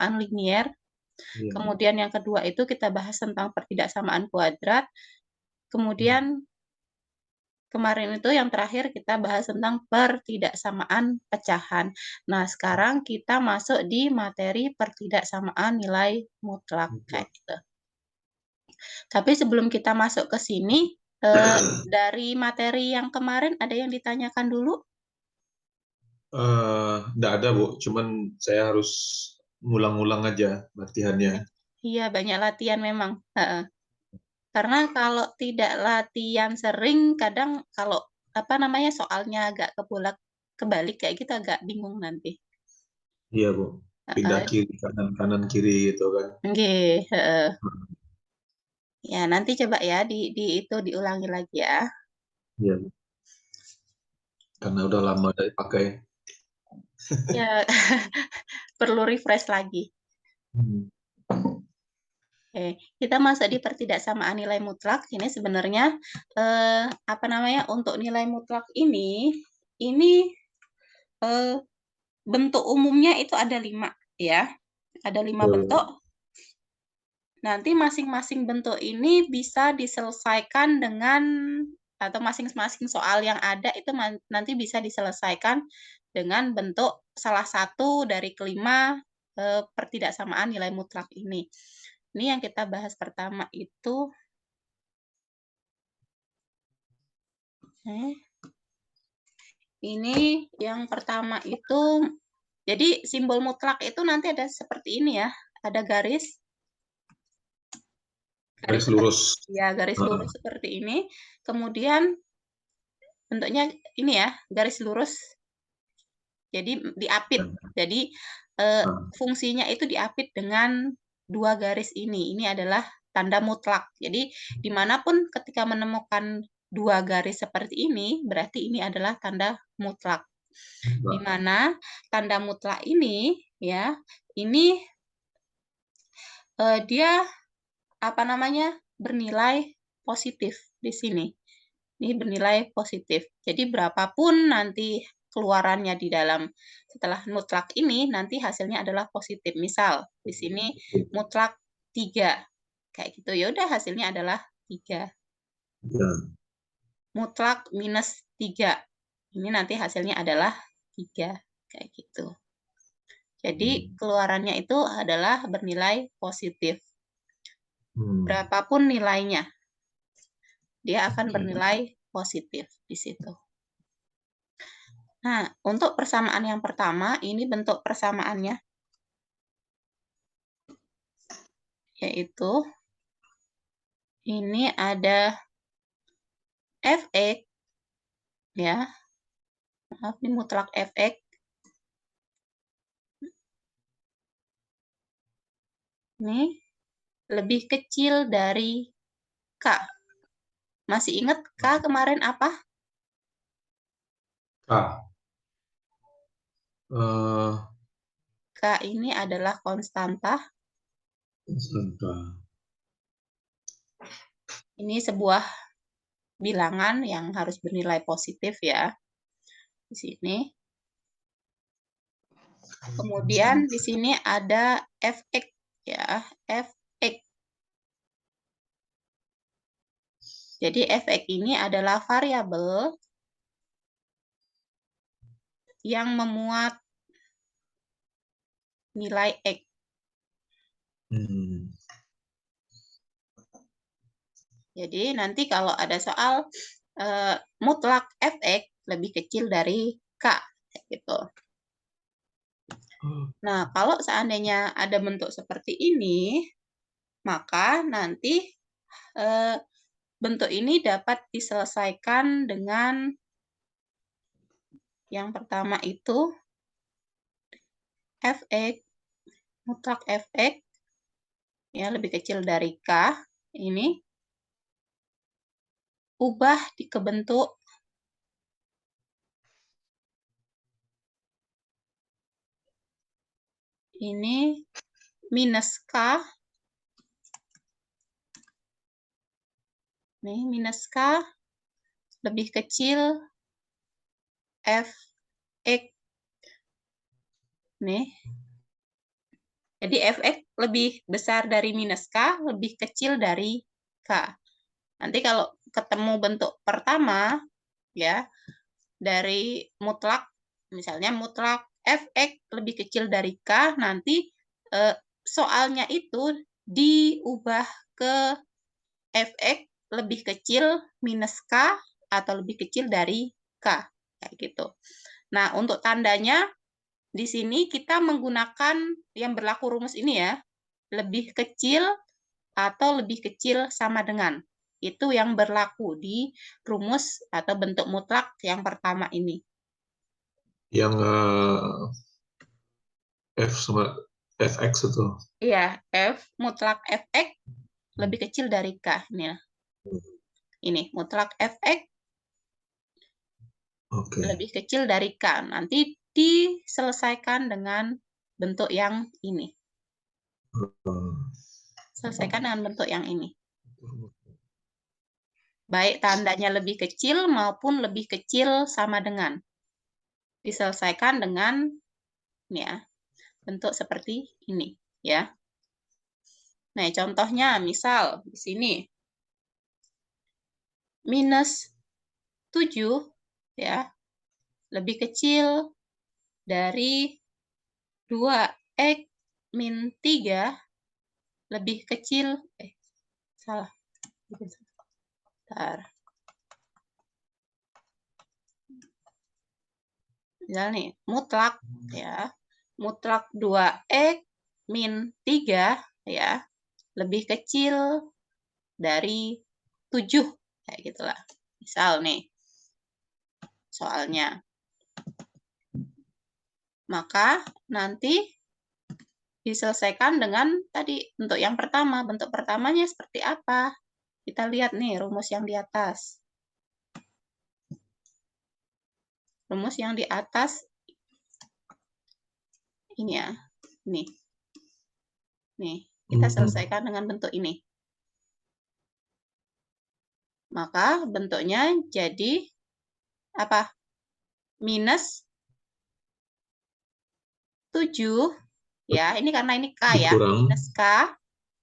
pertidaksamaan linier. Kemudian yang kedua itu kita bahas tentang pertidaksamaan kuadrat. Kemudian kemarin itu yang terakhir kita bahas tentang pertidaksamaan pecahan. Nah, sekarang kita masuk di materi pertidaksamaan nilai mutlak kayak gitu. Tapi sebelum kita masuk ke sini, dari materi yang kemarin ada yang ditanyakan dulu? Nggak ada, Bu. Cuman saya harus ngulang-ngulang aja latihannya. Iya, banyak latihan memang. Karena kalau tidak latihan sering, kadang kalau soalnya agak kebalik kayak gitu agak bingung nanti. Iya, Bu. Pindah kiri, kanan, kanan, kiri gitu kan. Nggih, Ya, nanti coba ya itu diulangi lagi ya. Iya, Bu. Karena udah lama dari pakai. Ya, perlu refresh lagi. Hmm. Oke, kita masuk di pertidaksamaan nilai mutlak. Ini sebenarnya untuk nilai mutlak ini bentuk umumnya itu ada 5 ya. Ada 5 bentuk. Nanti masing-masing bentuk ini bisa diselesaikan dengan atau masing-masing soal yang ada itu nanti bisa diselesaikan dengan bentuk salah satu dari kelima pertidaksamaan nilai mutlak ini. Ini yang kita bahas pertama itu. Ini yang pertama itu, jadi simbol mutlak itu nanti ada seperti ini ya, ada garis Lurus. ya, garis lurus seperti ini. Kemudian bentuknya ini ya, garis lurus. Jadi diapit. Jadi fungsinya itu diapit dengan 2 garis ini. Ini adalah tanda mutlak. Jadi dimanapun ketika menemukan 2 garis seperti ini, berarti ini adalah tanda mutlak. Di mana tanda mutlak ini ya, ini dia bernilai positif di sini. Ini bernilai positif. Jadi berapapun nanti keluarannya di dalam setelah mutlak ini, nanti hasilnya adalah positif. Misal di sini mutlak 3. Kayak gitu. Ya udah hasilnya adalah 3. Mutlak minus 3. Ini nanti hasilnya adalah 3. Kayak gitu. Jadi keluarannya itu adalah bernilai positif. Berapapun nilainya, dia akan bernilai positif di situ. Nah, untuk persamaan yang pertama, ini bentuk persamaannya, yaitu ini ada fx, ya, maaf, ini mutlak fx. Ini lebih kecil dari K. Masih ingat K kemarin apa? K. K ini adalah konstanta. Ini sebuah bilangan yang harus bernilai positif ya. Di sini. Kemudian di sini ada fx ya, fx. Jadi fx ini adalah variabel yang memuat nilai x. Jadi nanti kalau ada soal mutlak fx lebih kecil dari k gitu. Nah, kalau seandainya ada bentuk seperti ini, maka nanti bentuk ini dapat diselesaikan dengan yang pertama itu fx, mutlak fx ya lebih kecil dari k, ini ubah ke bentuk ini minus k. Nih, minus k lebih kecil fx. Nih. Jadi fx lebih besar dari minus k, lebih kecil dari k. Nanti kalau ketemu bentuk pertama, ya, dari mutlak, misalnya mutlak fx lebih kecil dari k, nanti soalnya itu diubah ke fx lebih kecil minus k atau lebih kecil dari k, kayak gitu. Nah, untuk tandanya di sini kita menggunakan yang berlaku rumus ini ya, lebih kecil atau lebih kecil sama dengan. Itu yang berlaku di rumus atau bentuk mutlak yang pertama ini. Yang F sama FX itu. Iya, F mutlak fx lebih kecil dari K. Ini mutlak fx Oke. lebih kecil dari K. Nanti diselesaikan dengan bentuk yang ini. Selesaikan dengan bentuk yang ini. Baik tandanya lebih kecil maupun lebih kecil sama dengan. Diselesaikan dengan ya, bentuk seperti ini, ya. Nah, contohnya misal di sini minus 7 ya, lebih kecil dari 2x min 3 lebih kecil, salah. Bentar. Misal nih, mutlak ya. Mutlak 2x min 3 ya, lebih kecil dari 7 kayak gitulah. Misal nih soalnya. Maka nanti diselesaikan dengan tadi bentuk yang pertama. Bentuk pertamanya seperti apa? Kita lihat nih rumus yang di atas. Rumus yang di atas ini ya. Nih. Nih, kita selesaikan dengan bentuk ini. Maka bentuknya jadi apa? Minus 7 ya. Ini karena ini K ya. Minus K.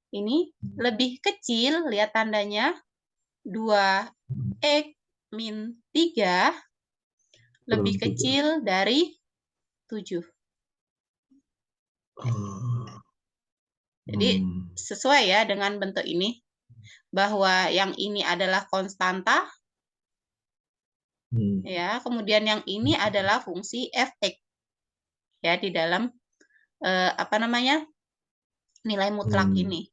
Ini lebih kecil, lihat tandanya. 2x min 3 lebih kecil dari 7. Jadi sesuai ya dengan bentuk ini, bahwa yang ini adalah konstanta, ya, kemudian yang ini adalah fungsi fx, ya, di dalam apa namanya, nilai mutlak ini.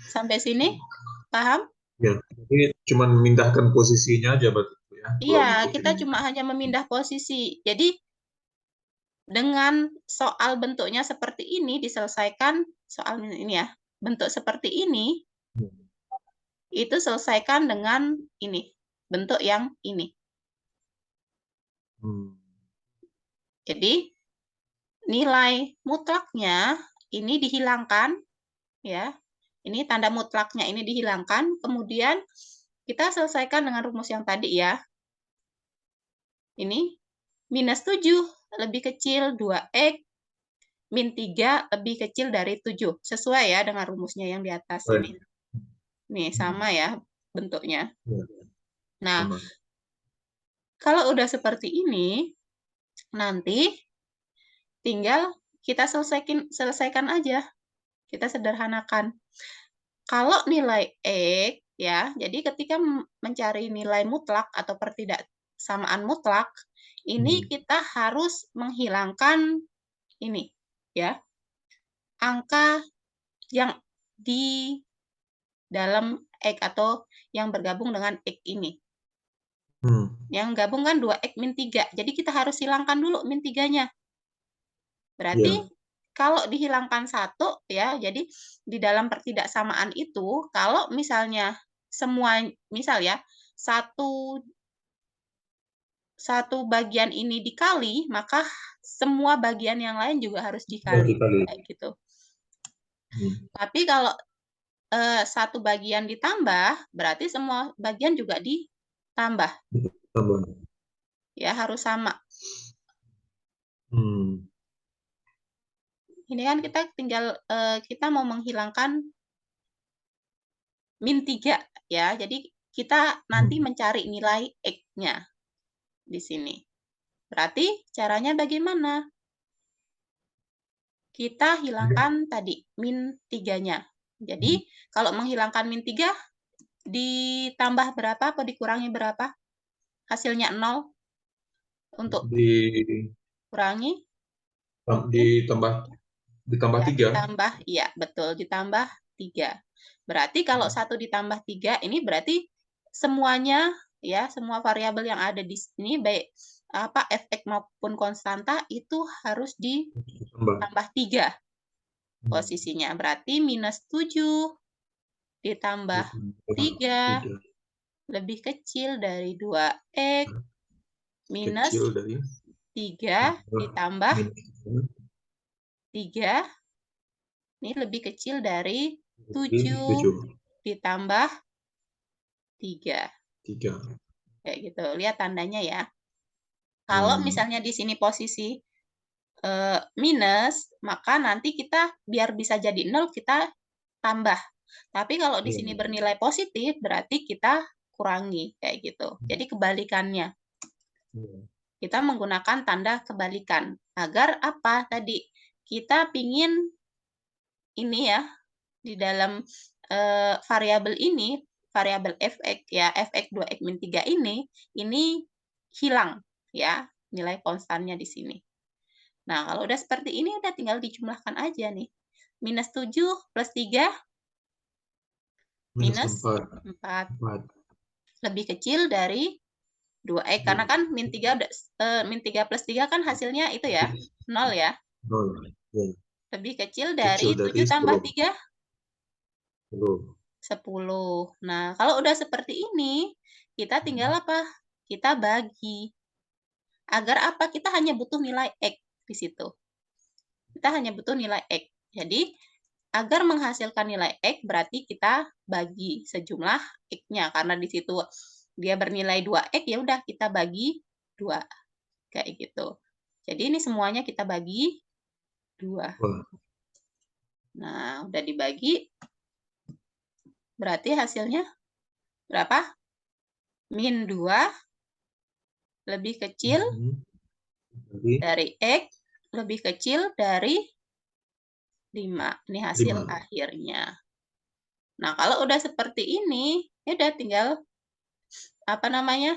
Sampai sini paham? Ya, jadi cuma memindahkan posisinya aja berarti ya. Iya, kita cuma hanya memindah posisi. Jadi dengan soal bentuknya seperti ini diselesaikan, soal ini ya, bentuk seperti ini, itu selesaikan dengan ini, bentuk yang ini. Jadi nilai mutlaknya ini dihilangkan, ya. Ini tanda mutlaknya ini dihilangkan, kemudian kita selesaikan dengan rumus yang tadi ya. Ini minus 7 lebih kecil 2x min 3 lebih kecil dari 7. Sesuai ya dengan rumusnya yang di atas ini. Nih, sama ya bentuknya. Nah, kalau udah seperti ini, nanti tinggal kita selesaikan aja. Kita sederhanakan. Kalau nilai X, ya, jadi ketika mencari nilai mutlak atau pertidaksamaan mutlak, ini kita harus menghilangkan ini, ya, angka yang di dalam X atau yang bergabung dengan X ini. Yang gabung kan 2x min 3. Jadi kita harus hilangkan dulu min 3-nya. Berarti kalau dihilangkan 1, ya, jadi di dalam pertidaksamaan itu, kalau misalnya semua, misal ya, satu bagian ini dikali, maka semua bagian yang lain juga harus dikali. Kayak gitu. Tapi kalau satu bagian ditambah, berarti semua bagian juga ditambah. Ya, harus sama. Ini kan kita tinggal, kita mau menghilangkan min 3 ya. Jadi kita nanti mencari nilai X-nya di sini. Berarti caranya bagaimana? Kita hilangkan tadi min 3-nya. Jadi kalau menghilangkan min 3 ditambah berapa atau dikurangi berapa? Hasilnya 0 untuk kurangi ditambah ya, 3. ditambah, iya betul, ditambah 3. Berarti kalau 1 ditambah 3 ini berarti semuanya ya, semua variabel yang ada di sini baik apa fx maupun konstanta itu harus ditambah 3 posisinya. Berarti minus 7 ditambah 3 lebih kecil dari 2x minus 3 ditambah 3 ini lebih kecil dari 7 ditambah 3. Kayak gitu. Lihat tandanya ya. Kalau misalnya di sini posisi minus, maka nanti kita biar bisa jadi 0 kita tambah. Tapi kalau di sini bernilai positif berarti kita kurangi kayak gitu. Jadi kebalikannya. Kita menggunakan tanda kebalikan. Agar apa tadi? Kita pingin ini ya, di dalam variabel ini, variabel fx ya, fx 2x min 3 ini hilang ya, nilai konstannya di sini. Nah, kalau udah seperti ini udah tinggal dijumlahkan aja nih. Minus 7 plus 3 minus 4. Lebih kecil dari 2x karena kan min 3 udah min 3 plus 3 kan hasilnya itu ya, 0 ya. Lebih kecil dari 7 tambah 3 10. Nah, kalau udah seperti ini, kita tinggal apa? Kita bagi. Agar apa? Kita hanya butuh nilai X di situ. Kita hanya butuh nilai X. Jadi, agar menghasilkan nilai X, berarti kita bagi sejumlah X-nya. Karena di situ dia bernilai 2X, ya udah kita bagi 2. Kayak gitu. Jadi, ini semuanya kita bagi 2. Nah, udah dibagi. Berarti hasilnya berapa? Min 2 lebih kecil dari X lebih kecil dari 5. Ini hasil akhirnya. Nah, kalau udah seperti ini, ya udah tinggal apa namanya?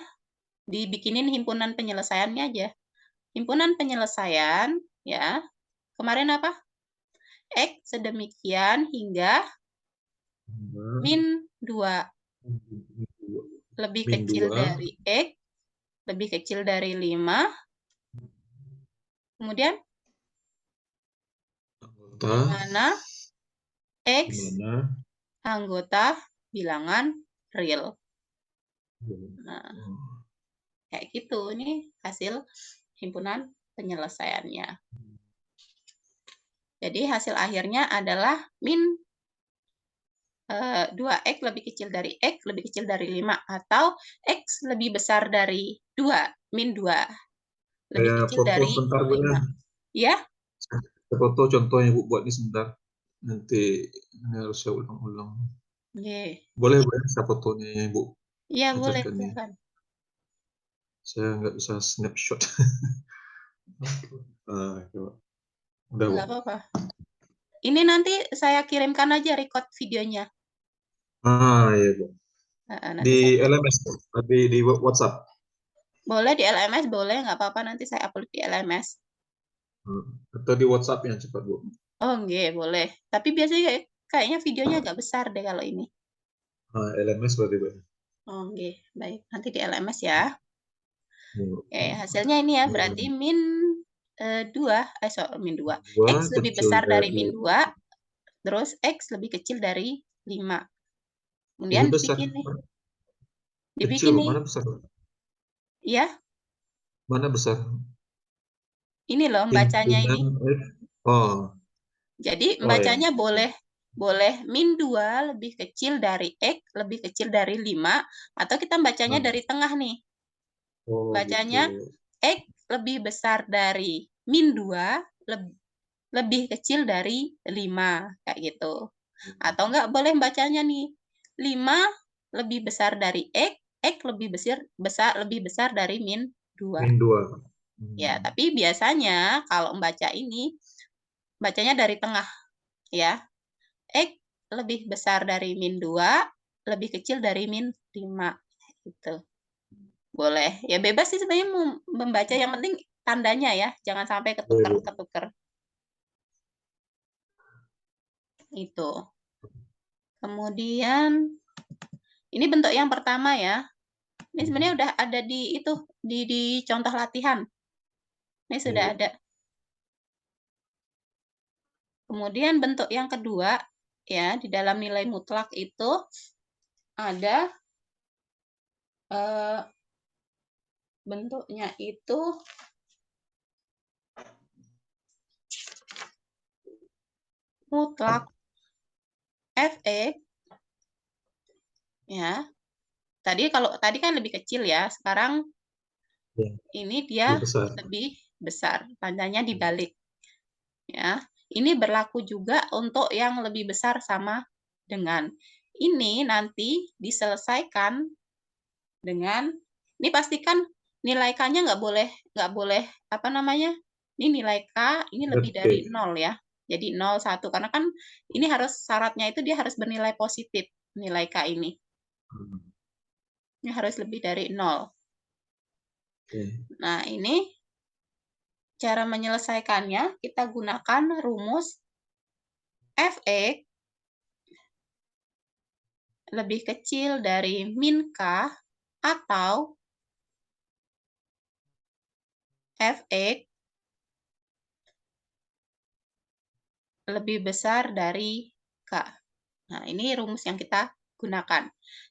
Dibikinin himpunan penyelesaiannya aja. Himpunan penyelesaian ya. Kemarin apa? X sedemikian hingga min 2 lebih kecil dari X lebih kecil dari 5. Kemudian mana X anggota bilangan real. Nah, kayak gitu. Ini hasil himpunan penyelesaiannya. Jadi hasil akhirnya adalah min 2x lebih kecil dari X lebih kecil dari 5 atau X lebih besar dari 2, min 2 lebih kecil dari 5. Ya? Saya foto contoh yang Bu buat ini sebentar. Nanti ini harus saya ulang-ulang. Boleh saya fotonya yang Bu? Iya, boleh. Silakan. Saya nggak bisa snapshot. Coba. Udah, Bu. Nggak apa-apa. Ini nanti saya kirimkan aja record videonya. Iya, Bu. Di Nanti LMS, di WhatsApp. Boleh di LMS, boleh. Nggak apa-apa, nanti saya upload di LMS. Atau di WhatsApp yang cepat, Bu. Oh, nggih, boleh. Tapi biasanya kayaknya videonya agak besar deh kalau ini. LMS berarti, Bu. Oh, nggih. Baik, nanti di LMS ya. Oke, hasilnya ini ya, berarti min 2, min 2. X lebih besar dari min 2, terus X lebih kecil dari 5. Kemudian dibikin nih. Dibikin nih. Mana besar? Iya. Mana besar? Ini loh bacanya ini. Jadi bacanya boleh min 2 lebih kecil dari X lebih kecil dari 5, atau kita bacanya dari tengah nih. Bacanya gitu. X lebih besar dari min 2 lebih kecil dari 5, kayak gitu. Atau enggak boleh bacanya nih, 5 lebih besar dari X lebih besar dari min 2. Min 2. Ya, tapi biasanya kalau membaca ini, bacanya dari tengah, ya. X lebih besar dari min 2, lebih kecil dari min 5, gitu. Boleh. Ya bebas sih sebenarnya membaca, yang penting tandanya ya, jangan sampai ketukar-ketukar. Itu. Kemudian ini bentuk yang pertama ya. Ini sebenarnya udah ada di itu, di contoh latihan. Ini sudah ada. Kemudian bentuk yang kedua ya, di dalam nilai mutlak itu ada bentuknya itu mutlak Fx ya. Tadi kan lebih kecil ya, sekarang ini dia lebih besar, tandanya dibalik. Ya, ini berlaku juga untuk yang lebih besar sama dengan. Ini nanti diselesaikan dengan, ini pastikan nilai K-nya nggak boleh apa namanya? Ini nilai K ini lebih dari 0 ya. Jadi 0, 1 karena kan ini harus syaratnya itu dia harus bernilai positif nilai K ini. Ini harus lebih dari 0. Nah, ini cara menyelesaikannya kita gunakan rumus Fx lebih kecil dari min K atau Fx lebih besar dari K. Nah, ini rumus yang kita gunakan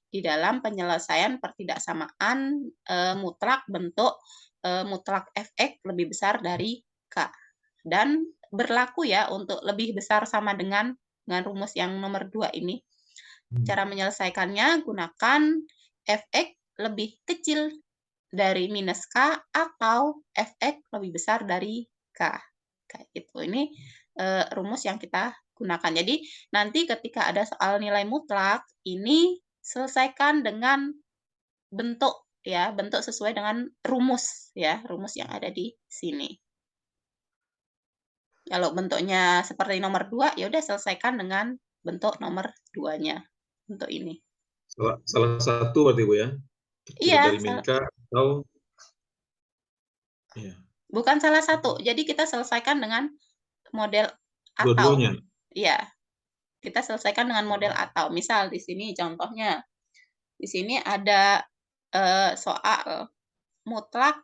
di dalam penyelesaian pertidaksamaan mutlak bentuk mutlak Fx lebih besar dari K. Dan berlaku ya untuk lebih besar sama dengan rumus yang nomor 2 ini. Cara menyelesaikannya gunakan Fx lebih kecil dari minus K atau Fx lebih besar dari K. Kayak gitu. Ini rumus yang kita gunakan. Jadi nanti ketika ada soal nilai mutlak, ini selesaikan dengan bentuk ya, bentuk sesuai dengan rumus ya, rumus yang ada di sini. Kalau bentuknya seperti nomor 2, ya udah selesaikan dengan bentuk nomor 2-nya. Untuk ini. Salah satu berarti Bu ya? Iya. Dari min K atau iya. Bukan salah satu. Jadi kita selesaikan dengan model atau. Dua-duanya. Iya. Kita selesaikan dengan model atau. Misal di sini contohnya. Di sini ada soal mutlak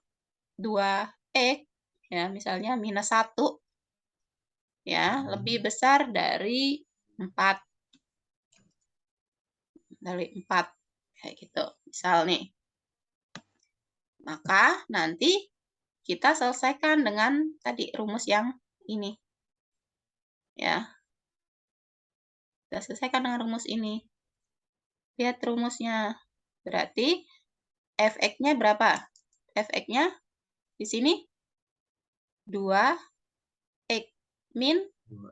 2x ya, misalnya minus 1 ya, lebih besar dari 4. Dari 4 kayak gitu. Misal nih. Maka nanti kita selesaikan dengan tadi rumus yang ini. Ya. Kita selesaikan dengan rumus ini. Lihat rumusnya. Berarti Fx-nya berapa? Fx-nya di sini 2x min 1.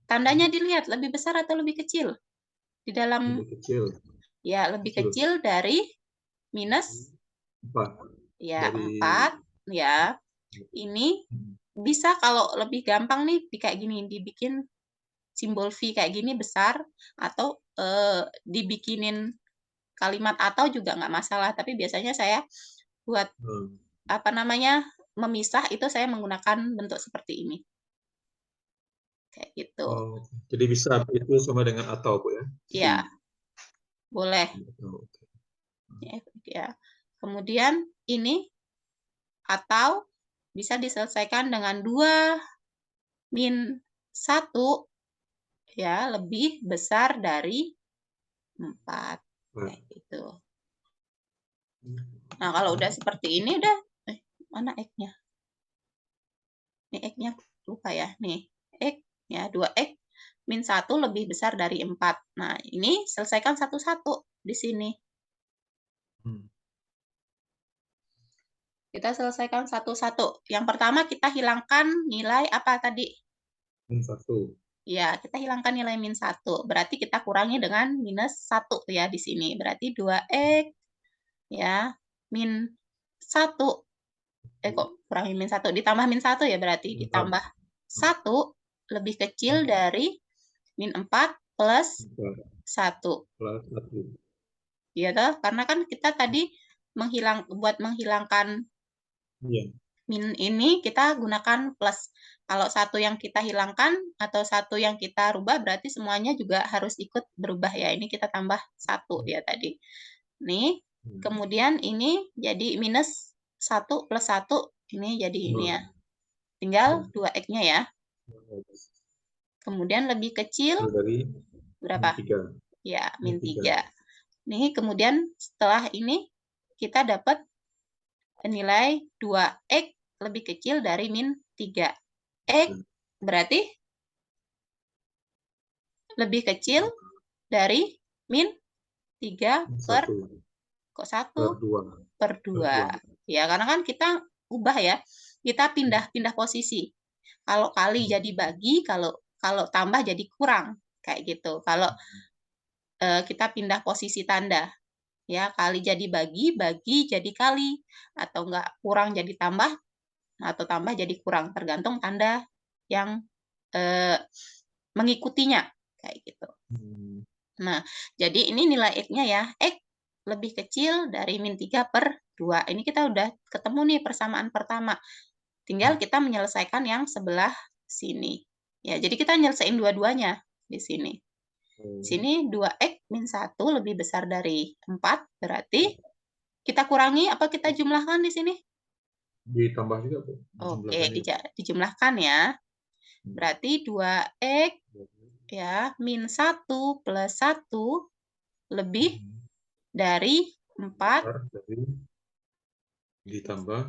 Tandanya dilihat lebih besar atau lebih kecil? Di dalam lebih kecil. Ya, lebih kecil dari minus 4. Ya, 4 ya. Ini bisa kalau lebih gampang nih kayak gini, dibikin simbol V kayak gini besar, atau dibikinin kalimat atau juga nggak masalah. Tapi biasanya saya buat apa namanya, memisah itu saya menggunakan bentuk seperti ini. Kayak gitu. Oh, jadi bisa itu sama dengan atau Bu ya? Iya. Boleh. Ya. Kemudian ini atau bisa diselesaikan dengan 2 min 1 ya, lebih besar dari 4. Kayak gitu. Nah, kalau udah seperti ini udah mana X-nya? Ini X-nya lupa ya. Nih, X ya, 2x min 1 lebih besar dari 4. Nah, ini selesaikan satu-satu di sini. Kita selesaikan satu-satu. Yang pertama kita hilangkan nilai apa tadi? Min 1. Ya, kita hilangkan nilai min 1. Berarti kita kurangi dengan minus 1 ya di sini. Berarti 2X ya, min 1. Kok kurangi min 1? Ditambah min 1 ya berarti. Ditambah 1 lebih kecil dari min 4 plus 1. Plus 1. Iya toh? Karena kan kita tadi buat menghilangkan min ini kita gunakan plus. Kalau satu yang kita hilangkan atau satu yang kita rubah berarti semuanya juga harus ikut berubah ya. Ini kita tambah 1 ya tadi. Nih, kemudian ini jadi minus 1 plus 1. Ini jadi ini ya. Tinggal 2X-nya ya. Kemudian lebih kecil dari berapa? min 3. Ya, min 3. Nih, kemudian setelah ini kita dapat nilai 2X lebih kecil dari min 3. X berarti lebih kecil dari min 3 per 1 per 2. Ya, karena kan kita ubah ya. Kita pindah posisi. Kalau kali jadi bagi, kalau tambah jadi kurang. Kayak gitu. Kalau kita pindah posisi tanda. Ya, kali jadi bagi jadi kali. Atau enggak kurang jadi tambah, atau tambah jadi kurang. Tergantung tanda yang mengikutinya. Kayak gitu. Nah, jadi ini nilai X-nya ya. X lebih kecil dari min 3 per 2. Ini kita udah ketemu nih persamaan pertama. Tinggal kita menyelesaikan yang sebelah sini. Ya, jadi kita nyelesain dua-duanya di sini. Sini 2X min 1 lebih besar dari 4. Berarti kita kurangi apa kita jumlahkan di sini? Ditambah juga, Bu. Oke, dijumlahkan ya. Berarti 2X ya min 1 plus 1 lebih dari 4 ditambah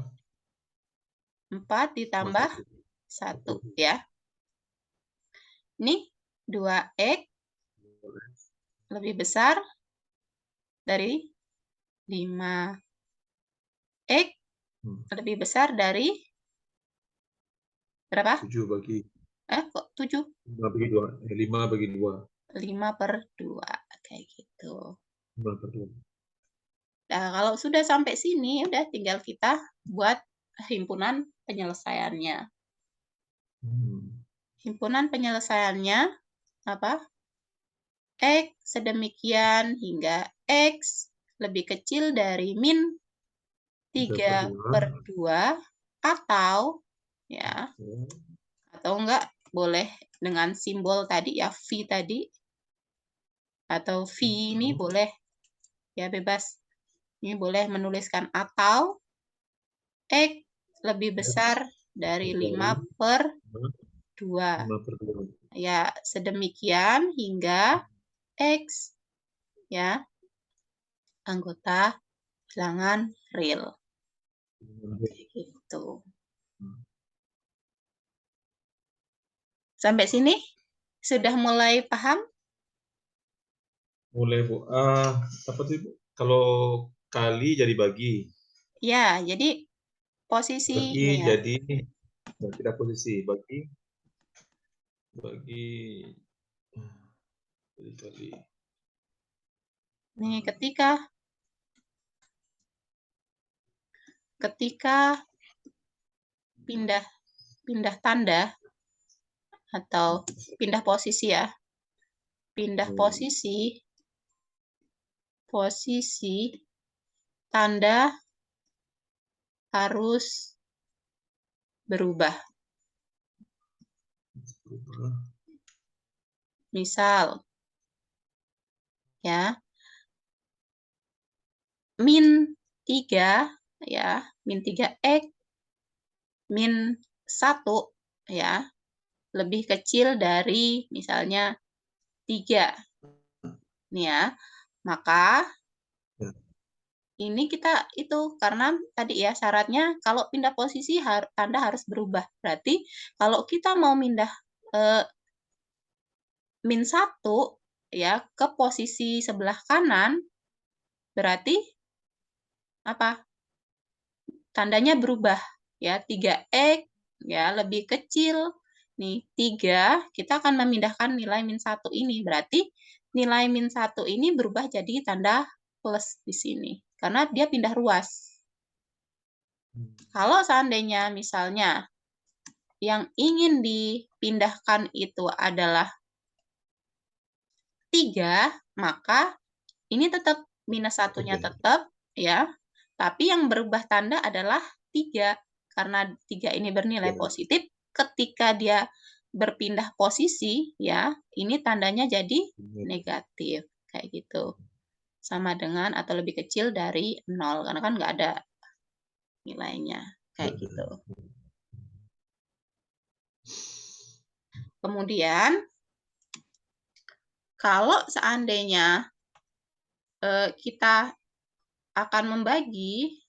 4 ditambah 1 ya. Ini 2X lebih besar dari 5X lebih besar dari berapa? 7 bagi. Kok 7? 5 bagi 2. 5 bagi 2. 5 per 2. Kayak gitu. 5 per 2. Nah, kalau sudah sampai sini, udah tinggal kita buat himpunan penyelesaiannya. Himpunan penyelesaiannya apa? X sedemikian hingga X lebih kecil dari min 3 per 2 atau ya, atau enggak boleh dengan simbol tadi ya, V tadi, atau V ini boleh ya, bebas. Ini boleh menuliskan atau X lebih besar dari 5 per 2. Ya, sedemikian hingga X ya, anggota bilangan real. Gitu. Sampai sini sudah mulai paham? Mulai, Bu. Apa tuh, Bu? Kalau kali jadi bagi. Ya, jadi posisi bagi ini ya. Jadi tidak posisi bagi kali. Nih, ketika pindah tanda atau pindah posisi ya. Pindah posisi tanda harus berubah. Misal ya, min 3 ya, min 3X min 1 ya, lebih kecil dari misalnya 3. Nih ya, maka ini kita itu karena tadi ya syaratnya kalau pindah posisi tanda harus berubah. Berarti kalau kita mau pindah min 1 ya ke posisi sebelah kanan, berarti apa? tandanya berubah ya, 3X ya lebih kecil. Nih 3, kita akan memindahkan nilai -1 ini. Berarti nilai -1 ini berubah jadi tanda plus di sini karena dia pindah ruas. Kalau seandainya misalnya yang ingin dipindahkan itu adalah 3, maka ini tetap -1-nya tetap ya, tapi yang berubah tanda adalah 3. Karena 3 ini bernilai positif, ketika dia berpindah posisi ya, ini tandanya jadi negatif kayak gitu. Sama dengan atau lebih kecil dari 0 karena kan nggak ada nilainya kayak gitu. Kemudian kalau seandainya kita akan membagi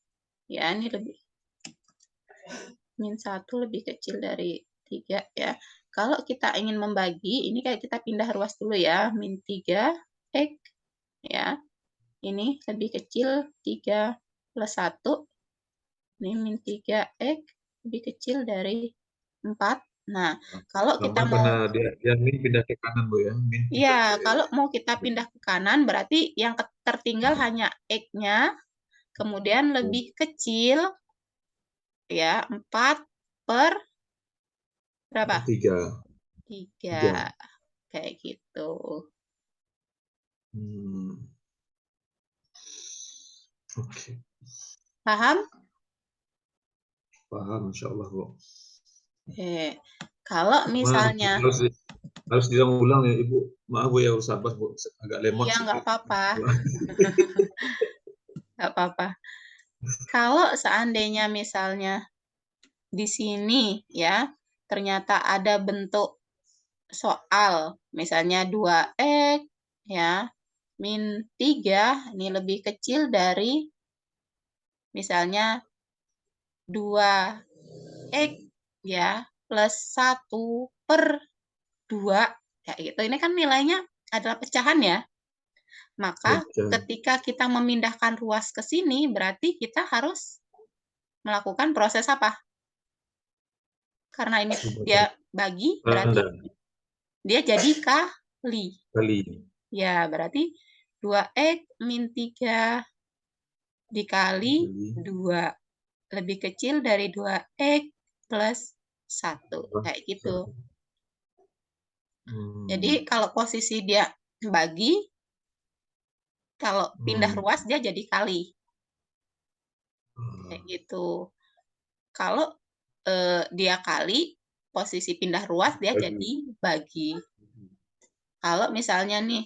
ya, ini lebih -1 lebih kecil dari 3 ya. Kalau kita ingin membagi, ini kayak kita pindah ruas dulu ya, -3X ya. Ini lebih kecil 3 plus 1. Ini -3X lebih kecil dari 4. Nah, kalau kita mau dia min pindah ke kanan, Bu ya. Iya, kalau mau kita pindah ke kanan berarti yang tertinggal hanya X-nya, kemudian lebih kecil ya, 4 per berapa? 3. 3. Kayak gitu. Oke. Paham? Paham, insyaallah, Bu. Kalau misalnya harus diulang ya, Ibu. Maaf, Bu ya, harus sabar, Bu. Agak lemot iya, sedikit. nggak apa-apa. Nggak apa-apa. Kalau seandainya misalnya di sini ya, ternyata ada bentuk soal, misalnya 2X ya, -3, ini lebih kecil dari misalnya 2X ya, plus 1 per 2, kayak gitu. Ini kan nilainya adalah pecahan ya. Maka ketika kita memindahkan ruas ke sini, berarti kita harus melakukan proses apa? Karena ini dia bagi, berarti dia jadi kali. Ya, berarti 2X -3 dikali 2. Lebih kecil dari 2X plus 1. Kayak gitu. Jadi kalau posisi dia bagi, kalau pindah ruas dia jadi kali. Kayak gitu. Kalau dia kali, posisi pindah ruas dia jadi bagi. Kalau misalnya nih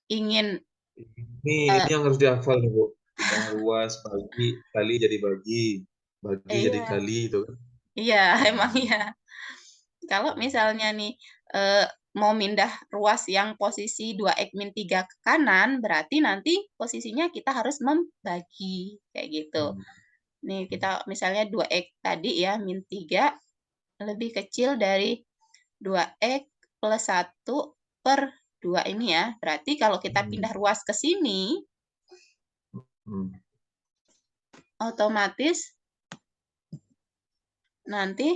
ingin ini yang harus dihafal nih, Bu. Pindah ruas, bagi, kali jadi bagi jadi kali itu kan. Iya, emang iya. Kalau misalnya nih mau mindah ruas yang posisi 2X -3 ke kanan, berarti nanti posisinya kita harus membagi kayak gitu. Nih kita misalnya 2X tadi ya, -3 lebih kecil dari 2X plus 1 per 2 ini ya. Berarti kalau kita pindah ruas ke sini, otomatis nanti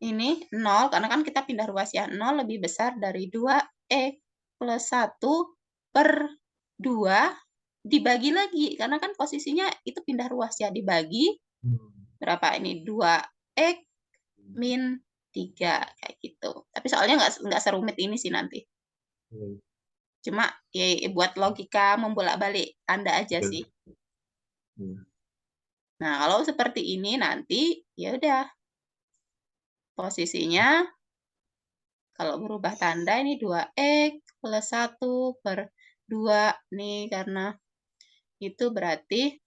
ini 0, karena kan kita pindah ruas ya, 0 lebih besar dari 2X plus 1 per 2 dibagi lagi, karena kan posisinya itu pindah ruas ya, dibagi berapa ini, 2X min 3, kayak gitu. Tapi soalnya nggak serumit ini sih nanti. Cuma ya buat logika membolak-balik tanda aja sih. Nah, kalau seperti ini nanti ya udah posisinya kalau berubah tanda ini 2X plus 1 per 2 nih, karena itu berarti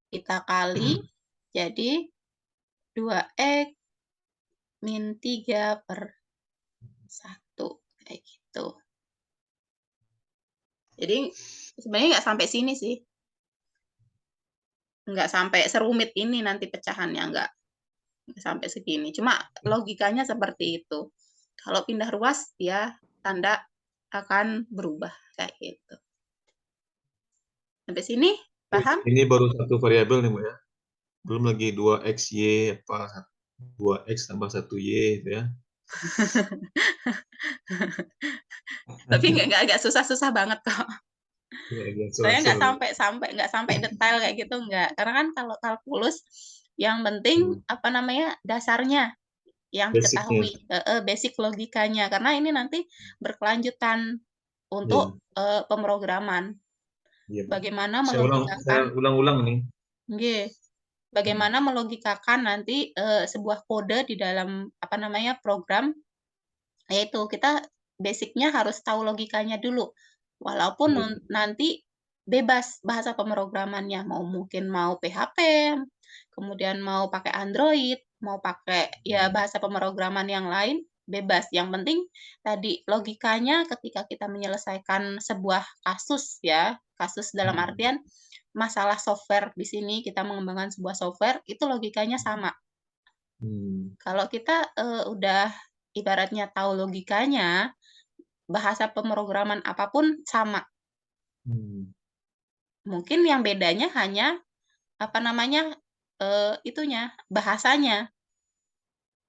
kita kali jadi 2X min 3 per 1 kayak gitu. Jadi sebenarnya nggak sampai sini sih. Nggak sampai serumit ini nanti pecahannya, nggak sampai segini. Cuma logikanya seperti itu. Kalau pindah ruas, ya tanda akan berubah kayak gitu. Sampai sini paham? Ini baru satu variabel nih, Bu, ya. Belum lagi 2x, y, apa, 2x tambah 1y, gitu ya. Tapi nggak susah-susah banget kok. Saya nggak sampai detail kayak gitu, nggak. Karena kan kalau kalkulus, yang penting apa namanya dasarnya yang diketahui, basic logikanya. Karena ini nanti berkelanjutan untuk pemrograman. Bagaimana Saya melogikakan? ulang-ulang nih. Bagaimana melogikakan nanti sebuah kode di dalam apa namanya program, yaitu kita basicnya harus tahu logikanya dulu. Walaupun nanti bebas bahasa pemrogramannya, mungkin mau PHP, kemudian mau pakai Android, mau pakai ya bahasa pemrograman yang lain, bebas. Yang penting tadi logikanya ketika kita menyelesaikan sebuah kasus ya, kasus dalam artian masalah software di sini kita mengembangkan sebuah software, itu logikanya sama. Kalau kita udah ibaratnya tahu logikanya, bahasa pemrograman apapun sama. Mungkin yang bedanya hanya apa namanya itunya, bahasanya,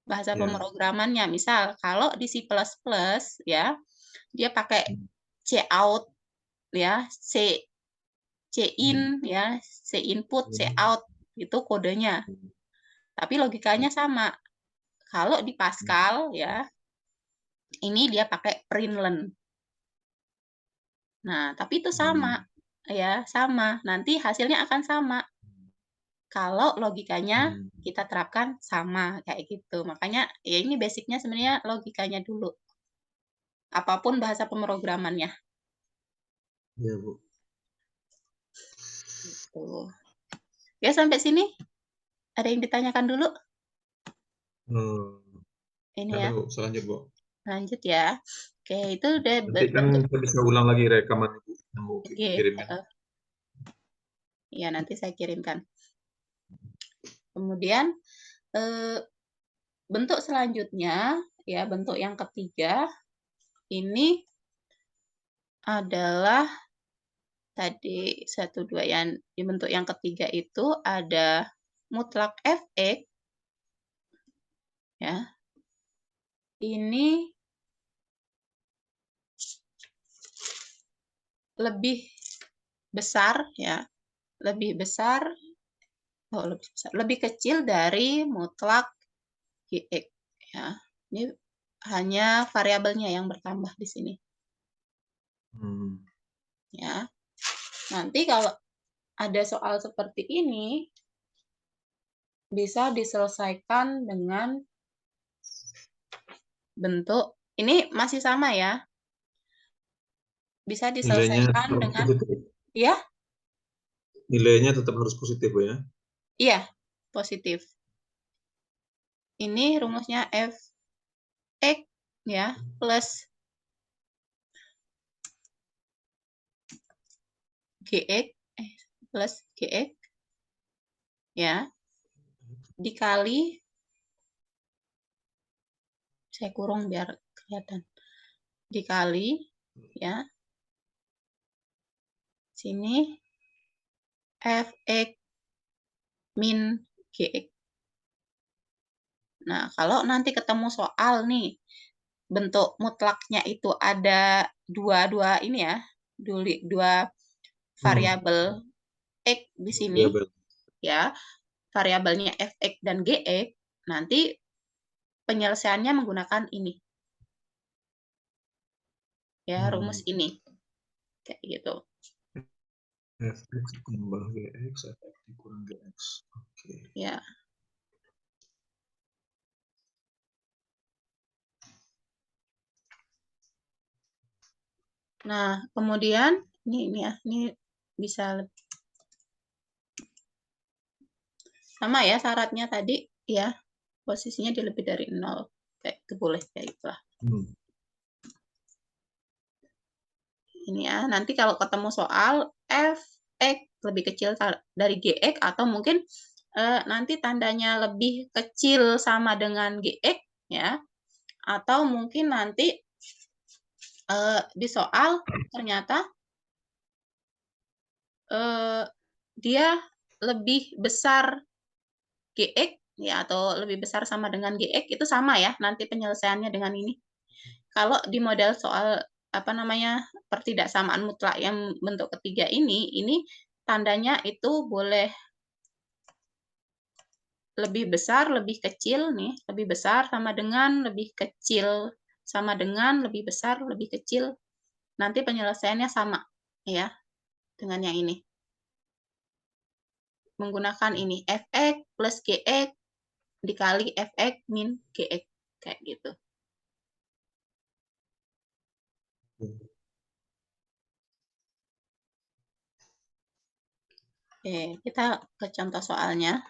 bahasa pemrogramannya. Misal kalau di C++ ya, dia pakai cout ya, in ya, C input, C out itu kodenya. Tapi logikanya sama. Kalau di Pascal ya, ini dia pakai println. Nah, tapi itu sama ya, sama. Nanti hasilnya akan sama. Kalau logikanya kita terapkan sama kayak gitu. Makanya ya ini basicnya sebenarnya logikanya dulu. Apapun bahasa pemrogramannya. Iya, Bu. Gitu. Ya, sampai sini ada yang ditanyakan dulu? Ini ya. Bu, lanjut, Bu. Lanjut ya. Oke, itu udah Nanti kan kita bisa ulang lagi rekaman Ibu yang mau kirimnya. Ya, nanti saya kirimkan. Kemudian bentuk selanjutnya, ya bentuk yang ketiga, ini adalah tadi 1, 2 yang di bentuk yang ketiga itu ada mutlak fx. Ya. Ini lebih besar ya, lebih kecil dari mutlak gx ya. Ini hanya variabelnya yang bertambah di sini. Ya. Nanti kalau ada soal seperti ini bisa diselesaikan dengan bentuk ini masih sama ya. Bisa diselesaikan dengan ya. Nilainya tetap harus positif, Bu, ya? Iya, positif. Ini rumusnya fx ya plus gx ya dikali, saya kurung biar kelihatan, dikali ya sini fx min gx. Nah, kalau nanti ketemu soal nih bentuk mutlaknya itu ada dua ini ya, dua variabel x di sini ya, variabelnya fx dan gx, nanti penyelesaiannya menggunakan ini ya, rumus ini kayak gitu. fx tambah gx, fx dikurang gx. Oke. Ya. Nah, kemudian ini ya, ini bisa sama ya syaratnya tadi ya, posisinya di lebih dari 0. Kayak itu boleh kayak itulah. Ini ya, nanti kalau ketemu soal fx lebih kecil dari gx atau mungkin nanti tandanya lebih kecil sama dengan gx ya, atau mungkin nanti di soal ternyata dia lebih besar GX ya, atau lebih besar sama dengan GX, itu sama ya nanti penyelesaiannya dengan ini. Kalau di model soal apa namanya pertidaksamaan mutlak yang bentuk ketiga ini tandanya itu boleh lebih besar, lebih kecil nih, lebih besar sama dengan, lebih kecil sama dengan, lebih besar, lebih kecil. Nanti penyelesaiannya sama ya dengan yang ini. Menggunakan ini fx plus gx dikali fx min gx kayak gitu. Oke, kita ke contoh soalnya.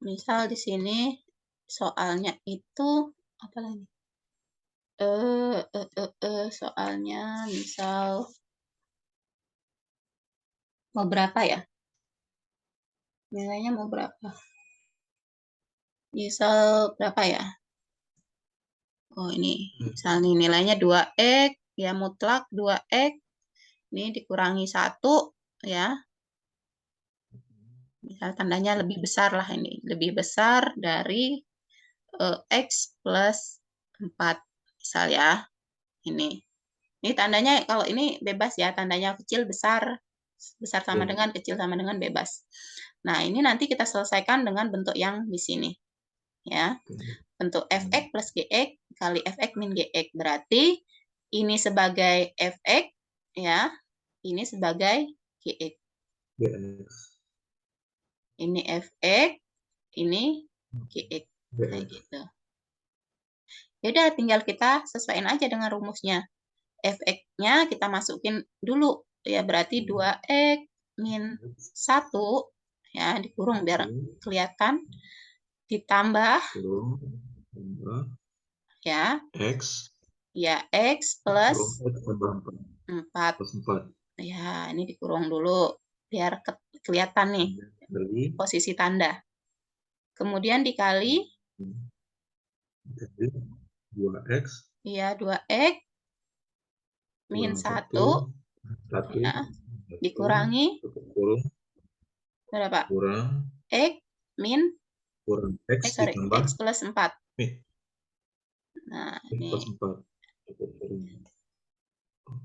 Misal di sini soalnya itu apa lagi? Soalnya misal mau berapa ya? Nilainya mau berapa? Misal berapa ya? Oh ini, misalnya nilainya 2x, ya mutlak 2x, ini dikurangi 1, ya. Misal tandanya lebih besar lah ini, lebih besar dari x plus 4, misal ya. Ini tandanya, kalau ini bebas ya, tandanya kecil, besar, besar sama dengan, kecil sama dengan, bebas. Nah, ini nanti kita selesaikan dengan bentuk yang di sini. Ya, bentuk fx plus gx kali fx min gx. Berarti ini sebagai fx, ya, ini sebagai gx. Ini fx, ini gx. Kayak gitu. Yaudah, tinggal kita sesuaiin aja dengan rumusnya. Fx-nya kita masukin dulu. Ya, berarti 2x min 1, ya, dikurung biar kelihatan. Ditambah, ya, x, ya, x plus 4. Ya, ini dikurung dulu biar kelihatan nih posisi tanda. Kemudian dikali 2x. Ya, 2x min 1, ya, dikurangi berapa? Kurang X min x ditambah x plus 4. Nah, ini.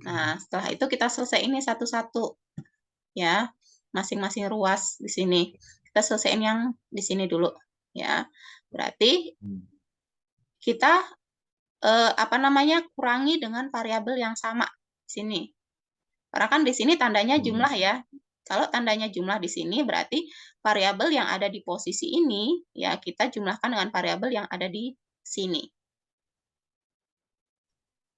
Nah, setelah itu kita selesai ini satu-satu. Ya, masing-masing ruas di sini. Kita selesaiin yang di sini dulu. Ya, berarti kita apa namanya kurangi dengan variabel yang sama di sini. Karena kan di sini tandanya jumlah ya. Kalau tandanya jumlah di sini berarti variabel yang ada di posisi ini ya kita jumlahkan dengan variabel yang ada di sini.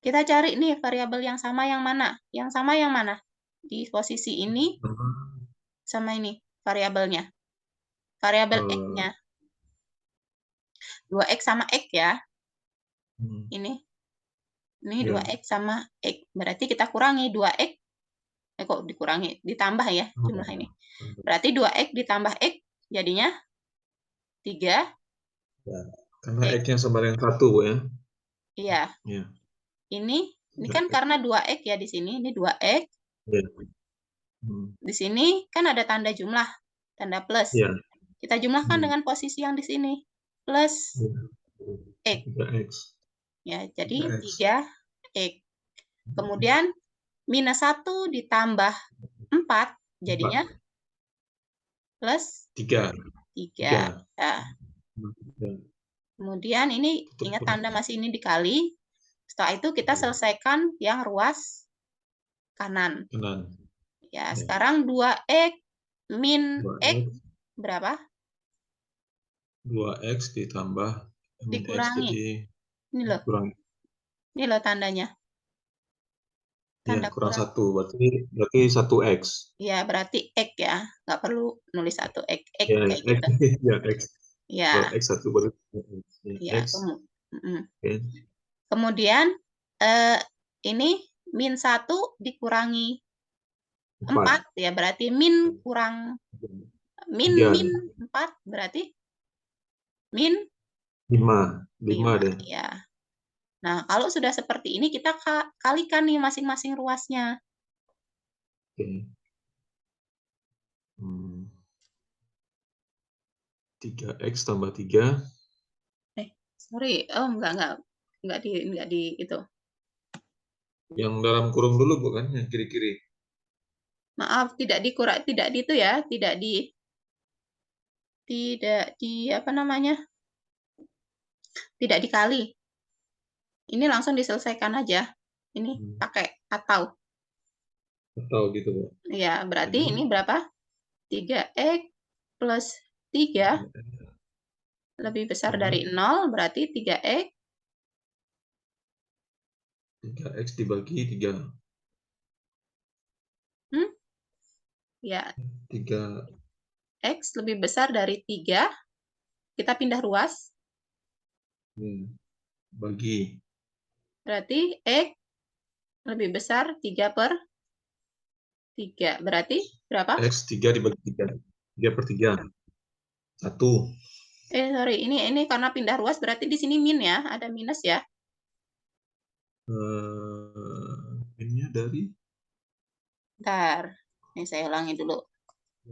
Kita cari nih variabel yang sama yang mana? Yang sama yang mana? Di posisi ini sama ini variabelnya. Variabel x-nya. 2x sama x ya. Ini 2x sama x. Berarti kita kurangi 2x. Kok dikurangi? Ditambah ya jumlah ini. Berarti 2x ditambah x jadinya 3. Ya, karena x-nya sama dengan 1, Bu ya. Iya. Ya. Ini kan karena 2x ya di sini. Ini 2x. Ya. Di sini kan ada tanda jumlah, tanda plus. Ya. Kita jumlahkan dengan posisi yang di sini. Plus x. Ya, jadi 3x. Kemudian minus 1 ditambah 4 jadinya plus 3. Ya. Kemudian ini ingat tanda masih ini dikali. Setelah itu kita selesaikan yang ruas kanan. Ya, sekarang 2x min x berapa? 2x ditambah min dikurangi. x, jadi ini loh. Ini loh tandanya. Tanda kurang 1, berarti 1x. Ya, berarti x ya. Nggak perlu nulis 1x. X ya, kayak gitu. Ya, x. Ya. Kalau x 1 baru Ya, x. Kemudian ini min 1 dikurangi 4 ya, berarti min kurang min 4 berarti min 5 deh. Ya. Nah, kalau sudah seperti ini kita kalikan nih masing-masing ruasnya. Oke. 3X tambah 3. Sorry. Oh, enggak di itu. Yang dalam kurung dulu bukan, yang kiri-kiri. Maaf, tidak di itu ya, tidak di apa namanya? Tidak dikali. Ini langsung diselesaikan aja. Ini pakai atau. Atau gitu, Bu. Ya, berarti ini berapa? 3X plus 3 lebih besar dari 0, berarti 3X. 3X dibagi 3. Ya. 3. X lebih besar dari 3. Kita pindah ruas. Bagi. Berarti X lebih besar 3 per 3. Berarti berapa? X 3 dibagi 3. 3 per 3. 1. Sorry. Ini karena pindah ruas, berarti di sini min ya. Ada minus ya. Minnya dari? Bentar. Ini saya ulangi dulu.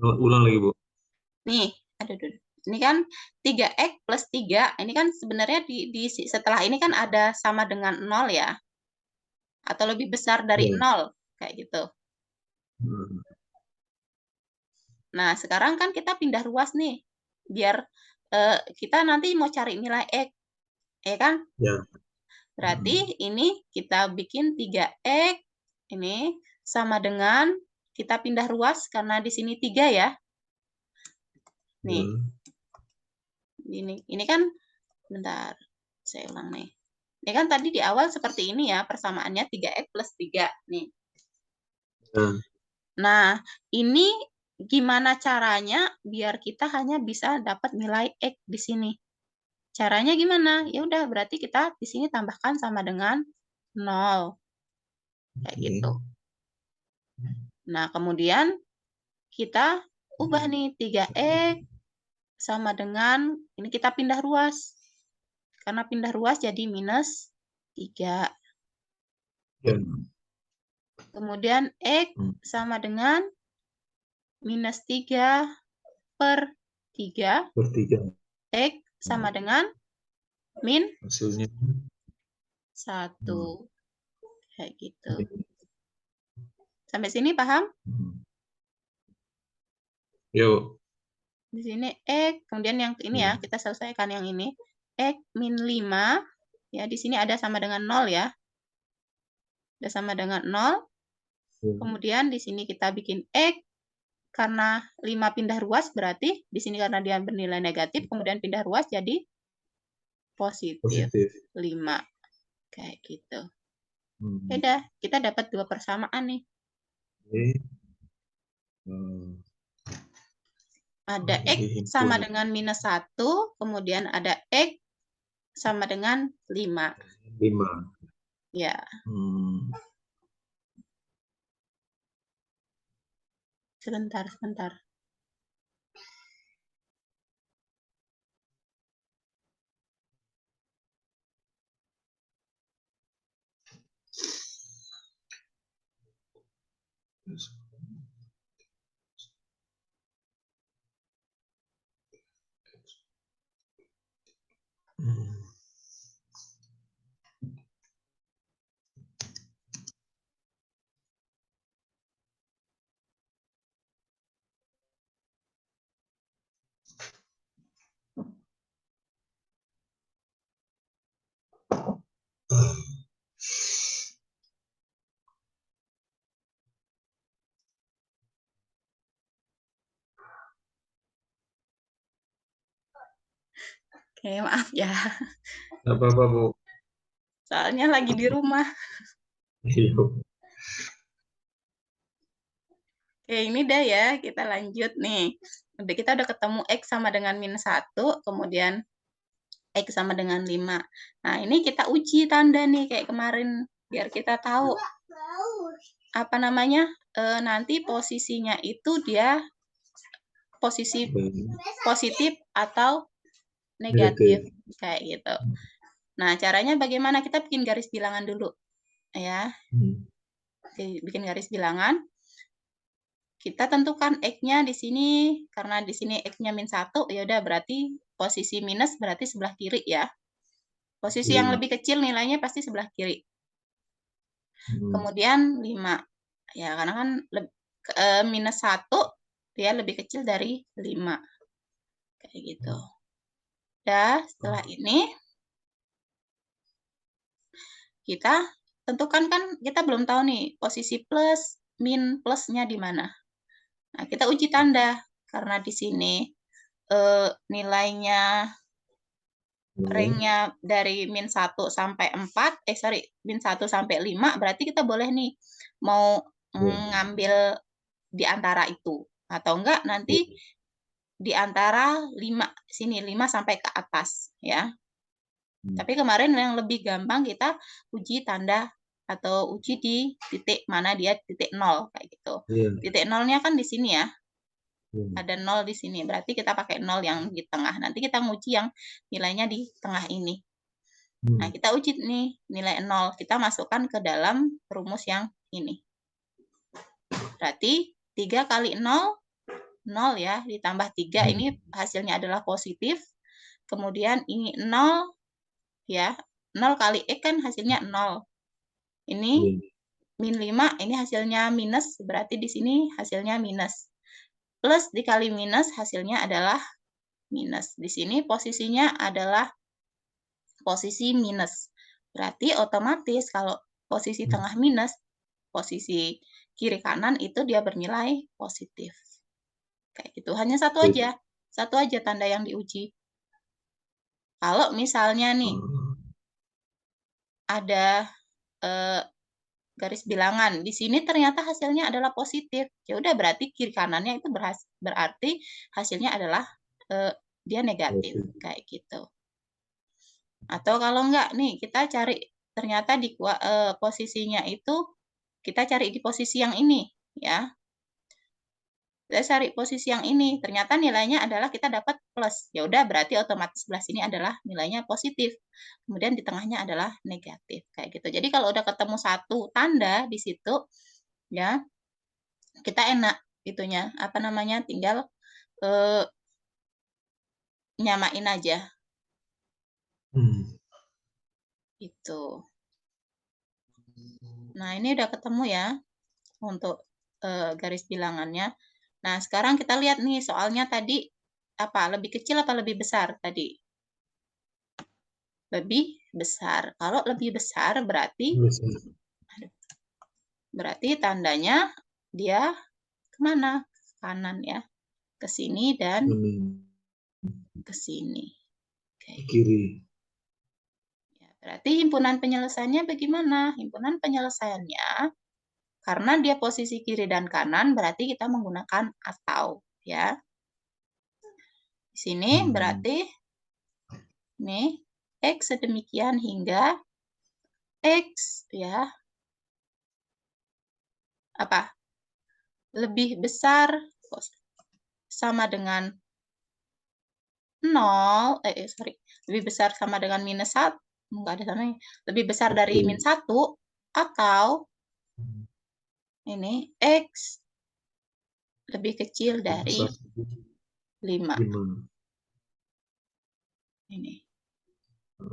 Ulang lagi, Bu. Nih. Aduh. Ini kan 3X plus 3. Ini kan sebenarnya setelah ini kan ada sama dengan 0 ya. Atau lebih besar dari 0. Kayak gitu. Nah, sekarang kan kita pindah ruas nih. Biar kita nanti mau cari nilai X. Ya kan? Ya. Berarti ini kita bikin 3X. Ini sama dengan kita pindah ruas karena di sini 3 ya. Nih. Ini kan, bentar. Saya ulang nih. Ini kan tadi di awal seperti ini ya, persamaannya 3X plus 3. Nih. Nah, ini gimana caranya biar kita hanya bisa dapat nilai X di sini? Caranya gimana? Ya udah, berarti kita di sini tambahkan sama dengan 0. Kayak gitu. Nah, kemudian kita ubah nih 3X sama dengan, ini kita pindah ruas. Karena pindah ruas jadi minus 3. Kemudian X sama dengan minus 3 per 3. X sama dengan min hasilnya 1. Kayak gitu. Sampai sini paham? Yuk. Di sini X, kemudian yang ini ya, kita selesaikan yang ini. X min 5, ya di sini ada sama dengan 0 ya. Ada sama dengan 0. Kemudian di sini kita bikin X, karena 5 pindah ruas, berarti di sini karena dia bernilai negatif, kemudian pindah ruas jadi positif. 5. Kayak gitu. Udah, kita dapat 2 persamaan nih. Ada X sama dengan minus 1, kemudian ada X sama dengan 5. 5. Ya. Sebentar. Oke, maaf ya. Nggak apa-apa, Bu. Soalnya lagi di rumah. Oke, ini dah ya. Kita lanjut nih. Kita udah ketemu X sama dengan minus 1, kemudian X sama dengan 5. Nah, ini kita uji tanda nih kayak kemarin. Biar kita tahu apa namanya, nanti posisinya itu dia posisi positif atau negatif. Kayak gitu. Nah, caranya bagaimana? Kita bikin garis bilangan dulu. Ya. Bikin garis bilangan. kita tentukan X-nya di sini, karena di sini X-nya -1, ya udah berarti posisi minus berarti sebelah kiri ya. Posisi yang lebih kecil nilainya pasti sebelah kiri. Kemudian 5. Ya, karena kan -1 dia lebih kecil dari 5. Kayak gitu. Udah, setelah ini kita tentukan, kan kita belum tahu nih posisi plus, min, plusnya di mana. Nah, kita uji tanda, karena di sini nilainya ranknya dari -1 sampai 4, -1 sampai 5, berarti kita boleh nih mau ngambil di antara itu. Atau enggak nanti di antara 5, sini 5 sampai ke atas ya. Tapi kemarin yang lebih gampang kita uji tanda atau uji di titik mana dia titik 0 kayak gitu. Titik 0-nya kan di sini ya. Ada 0 di sini, berarti kita pakai 0 yang di tengah. Nanti kita nguji yang nilainya di tengah ini. Nah, kita uji nih nilai 0, kita masukkan ke dalam rumus yang ini. Berarti 3 kali 0, 0 ya, ditambah 3, ini hasilnya adalah positif. Kemudian ini 0, ya, 0 kali X kan hasilnya 0. Ini -5, ini hasilnya minus, berarti di sini hasilnya minus. Plus dikali minus hasilnya adalah minus. Di sini posisinya adalah posisi minus. Berarti otomatis kalau posisi tengah minus, posisi kiri kanan itu dia bernilai positif. Kayak gitu. Hanya satu aja tanda yang diuji. Kalau misalnya nih ada garis bilangan, di sini ternyata hasilnya adalah positif. Ya udah berarti kiri kanannya itu berarti hasilnya adalah dia negatif kayak gitu. Atau kalau enggak nih kita cari ternyata di posisinya itu kita cari di posisi yang ini ya. Kita cari posisi yang ini, ternyata nilainya adalah kita dapat plus. Ya udah berarti otomatis sebelah sini adalah nilainya positif. Kemudian di tengahnya adalah negatif kayak gitu. Jadi kalau udah ketemu satu tanda di situ ya, kita enak itunya, apa namanya? Tinggal nyamain aja. Itu. Nah, ini udah ketemu ya untuk garis bilangannya. Nah, sekarang kita lihat nih soalnya tadi apa? Lebih kecil apa lebih besar tadi? Lebih besar. Kalau lebih besar berarti tandanya dia kemana? Kanan ya. Ke sini dan ke sini. Kiri. Berarti himpunan penyelesaiannya bagaimana? Himpunan penyelesaiannya, karena dia posisi kiri dan kanan, berarti kita menggunakan atau. Ya. Di sini berarti nih, X sedemikian hingga X ya. Apa? Lebih besar sama dengan 0, lebih besar sama dengan -1, enggak ada sama, lebih besar dari -1 atau ini X lebih kecil dari 5.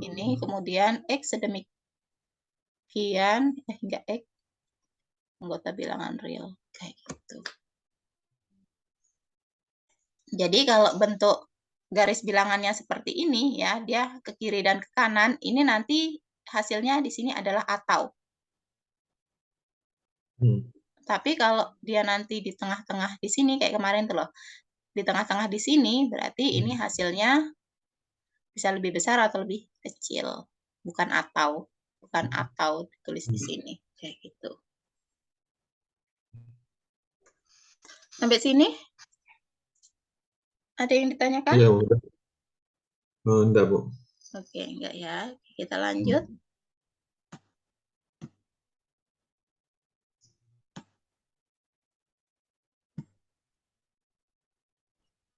Ini kemudian X sedemikian hingga X anggota bilangan real kayak gitu. Jadi kalau bentuk garis bilangannya seperti ini ya, dia ke kiri dan ke kanan, ini nanti hasilnya di sini adalah atau. Tapi kalau dia nanti di tengah-tengah di sini kayak kemarin tuh loh. Di tengah-tengah di sini berarti ini hasilnya bisa lebih besar atau lebih kecil. Bukan atau tulis di sini kayak gitu. Sampai sini ada yang ditanyakan? Iya, udah. Enggak, Bu. Oke, enggak ya. Kita lanjut.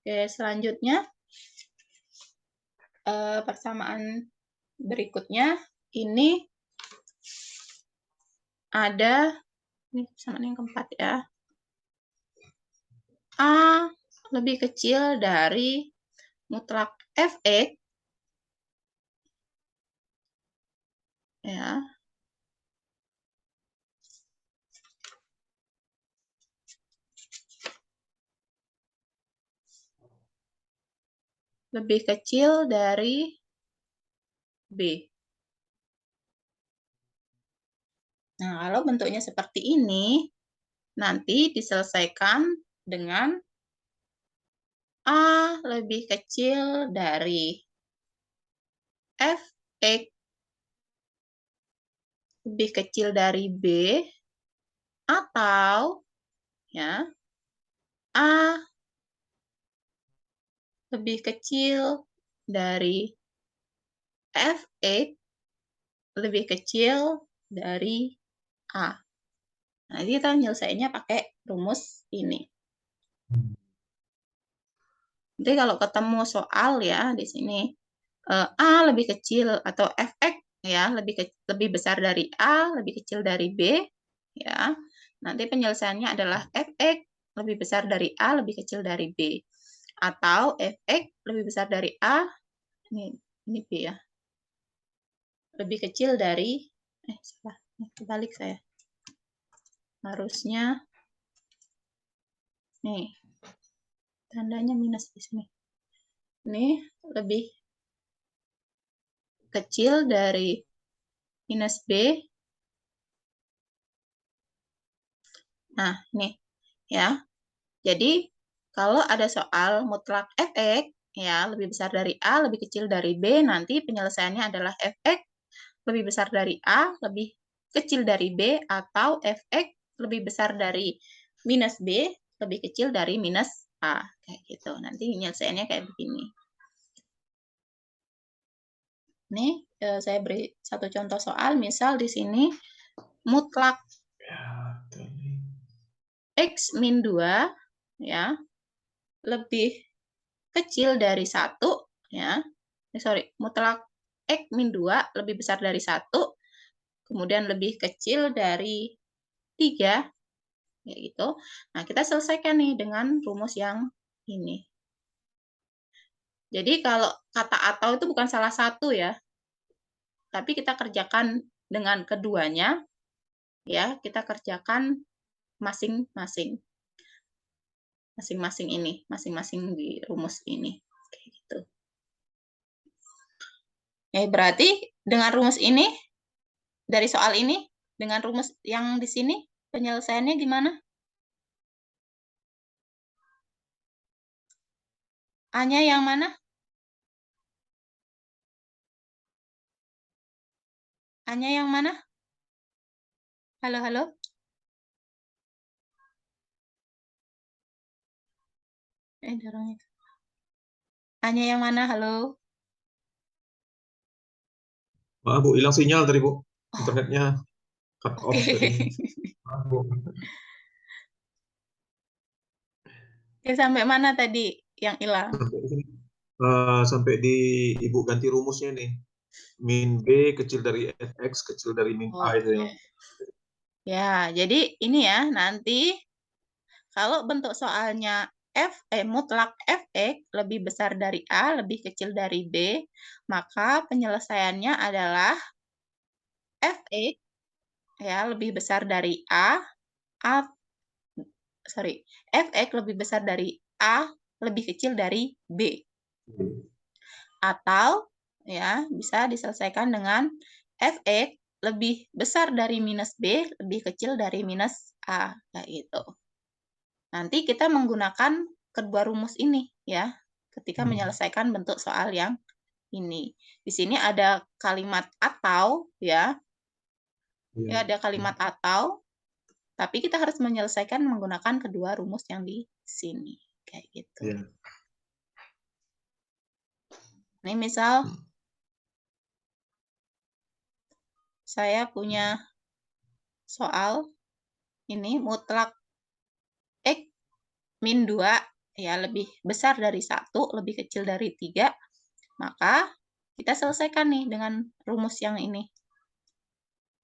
Oke, selanjutnya persamaan berikutnya ini ada ini persamaan yang keempat ya. A lebih kecil dari mutlak Fx, ya, lebih kecil dari B. Nah, kalau bentuknya seperti ini, nanti diselesaikan dengan A lebih kecil dari Fx lebih kecil dari B, atau ya A lebih kecil dari Fx lebih kecil dari A. Nah, jadi kita nyelesainnya pakai rumus ini. Jadi kalau ketemu soal ya di sini A lebih kecil atau Fx ya lebih besar dari A, lebih kecil dari B ya. Nanti penyelesaiannya adalah Fx lebih besar dari A, lebih kecil dari B. Atau Fx lebih besar dari A, ini B ya. Lebih kecil dari salah, kebalik saya. Harusnya nih tandanya minus di sini. Ini lebih kecil dari minus B. Nah, nih ya. Jadi kalau ada soal mutlak Fx ya lebih besar dari A, lebih kecil dari B, nanti penyelesaiannya adalah Fx lebih besar dari A, lebih kecil dari B, atau Fx lebih besar dari minus B, lebih kecil dari minus A. Kayak gitu. Nanti penyelesaiannya kayak begini. Nih, saya beri satu contoh soal. Misal di sini mutlak X min 2 ya lebih kecil dari 1 ya. Mutlak X min 2 lebih besar dari 1, kemudian lebih kecil dari 3 ya gitu. Nah, kita selesaikan nih dengan rumus yang ini. Jadi kalau kata atau itu bukan salah satu ya. Tapi kita kerjakan dengan keduanya ya, kita kerjakan masing-masing. Masing-masing ini, masing-masing di rumus ini. Kayak gitu. Berarti dengan rumus ini, dari soal ini, dengan rumus yang di sini, penyelesaiannya gimana? A-nya yang mana? A-nya yang mana? Halo, halo? Dorongnya. A-nya yang mana? Halo? Maaf, Bu, hilang sinyal tadi, Bu. Internetnya cut off tadi. Maaf, Bu. Sampai mana tadi yang hilang? Sampai di Ibu ganti rumusnya nih. Min B kecil dari Fx kecil dari min A itu ya. Ya, jadi ini ya, nanti kalau bentuk soalnya mutlak Fx lebih besar dari A, lebih kecil dari B, maka penyelesaiannya adalah Fx ya lebih besar dari Fx lebih besar dari A, lebih kecil dari B. Atau ya bisa diselesaikan dengan Fx lebih besar dari minus B, lebih kecil dari minus A, kayak gitu. Nanti kita menggunakan kedua rumus ini ya, ketika menyelesaikan bentuk soal yang ini. Di sini ada kalimat atau ya. Ya, ada kalimat atau, tapi kita harus menyelesaikan menggunakan kedua rumus yang di sini. Kayak gitu. Ini misal saya punya soal ini mutlak X min 2 ya lebih besar dari 1, lebih kecil dari 3, maka kita selesaikan nih dengan rumus yang ini.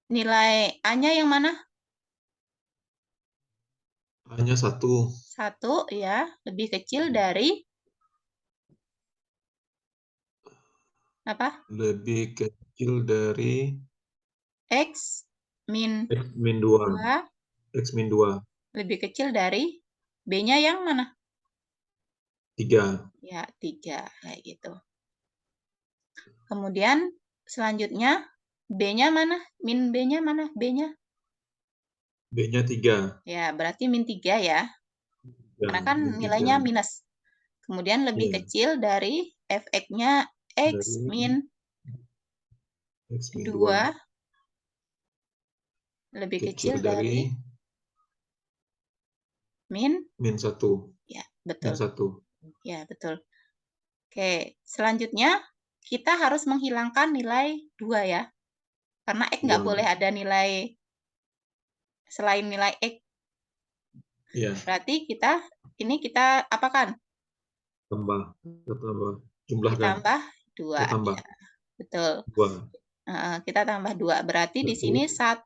Nilai A-nya yang mana? Hanya satu. Satu, ya, lebih kecil dari apa? Lebih kecil dari X min X min 2. 2 X min 2. lebih kecil dari B-nya yang mana? 3. Ya, 3, kayak gitu. Kemudian selanjutnya B-nya mana? Min B-nya mana? B-nya? B-nya 3. Ya, berarti min 3 ya. Karena kan Min 3. nilainya minus. Kemudian lebih Iya. kecil dari fx-nya X Dari min X min 2 2. lebih Kecil kecil dari dari min 1. ya, Min betul. 1. Ya, betul. Oke, selanjutnya kita harus menghilangkan nilai 2 ya. Karena X nggak 2. boleh ada nilai selain nilai X. Iya. Berarti kita apakan? Tambah. Jumlahkan. Ditambah 2. Tambah. Ya, betul. 2. Kita tambah 2. Berarti di sini 1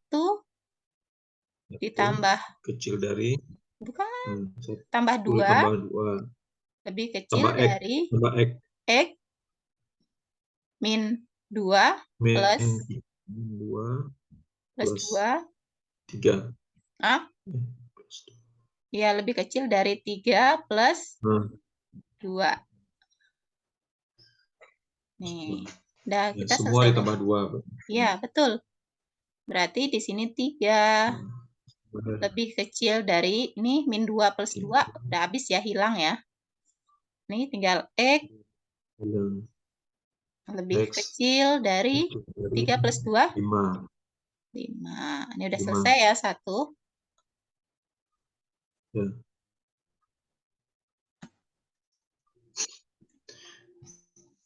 ditambah kecil dari bukan tambah 2 tambah 2 lebih kecil tambah dari X min 2 plus 2 plus 2 3. Ya, lebih kecil dari 3 plus 2. Nih, udah Ya, kita semua selesai. ditambah 2. Ya, betul. Berarti di sini 3 lebih kecil dari ini min 2 plus 2 udah habis ya, hilang ya. Nih tinggal X lebih kecil dari 3 plus 2 5. 5. Ini udah selesai ya, 1. Ya.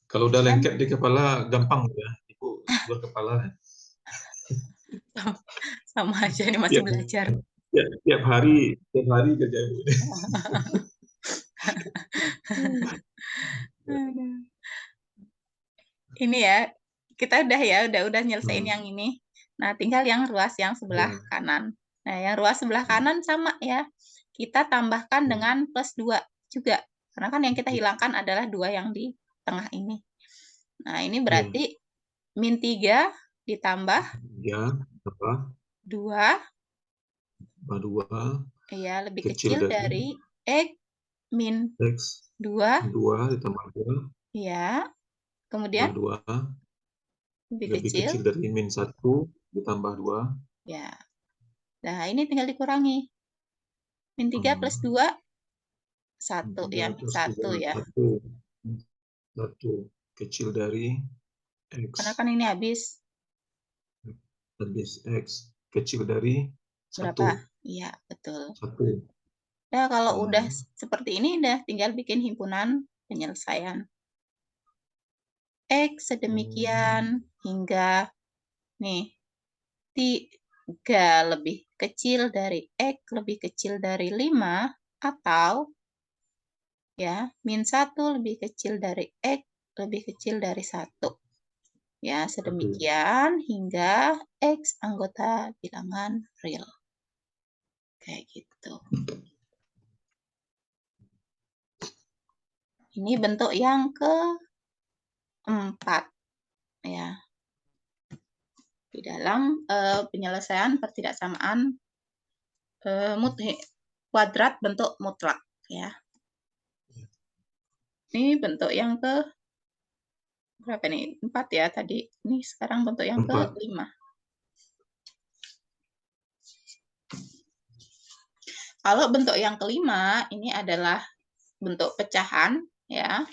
Kalau udah lengket di kepala gampang ya, Ibu buat kepala. Sama aja, ini masih belajar. Tiap hari kerja Ibu. Ini ya, kita udah nyelesain yang ini. Nah, tinggal yang ruas yang sebelah kanan. Nah, yang ruas sebelah kanan sama ya. Kita tambahkan dengan plus 2 juga. Karena kan yang kita hilangkan adalah 2 yang di tengah ini. Nah, ini berarti min 3 ditambah 2. Ya, lebih kecil dari X min 2. 2 ditambah 2. Ya. Kemudian 2 lebih kecil dari min 1 ditambah 2. Ya. Nah, ini tinggal dikurangi. Min 3 plus 2 1 ya, 1 ya. 1 kecil dari X. Karena kan ini habis X kecil dari 1. Berapa? Iya, betul. 1. Nah, kalau udah seperti ini, udah tinggal bikin himpunan penyelesaian. X sedemikian hingga nih 3 lebih kecil dari X lebih kecil dari 5 atau ya min 1 lebih kecil dari X lebih kecil dari 1. Ya, sedemikian hingga X anggota bilangan real. Kayak gitu. Ini bentuk yang keempat ya. Di dalam penyelesaian pertidaksamaan kuadrat bentuk mutlak ya. Ini bentuk yang berapa nih? 4 ya tadi. Ini sekarang bentuk yang ke-5. Kalau bentuk yang ke-5 ini adalah bentuk pecahan ya.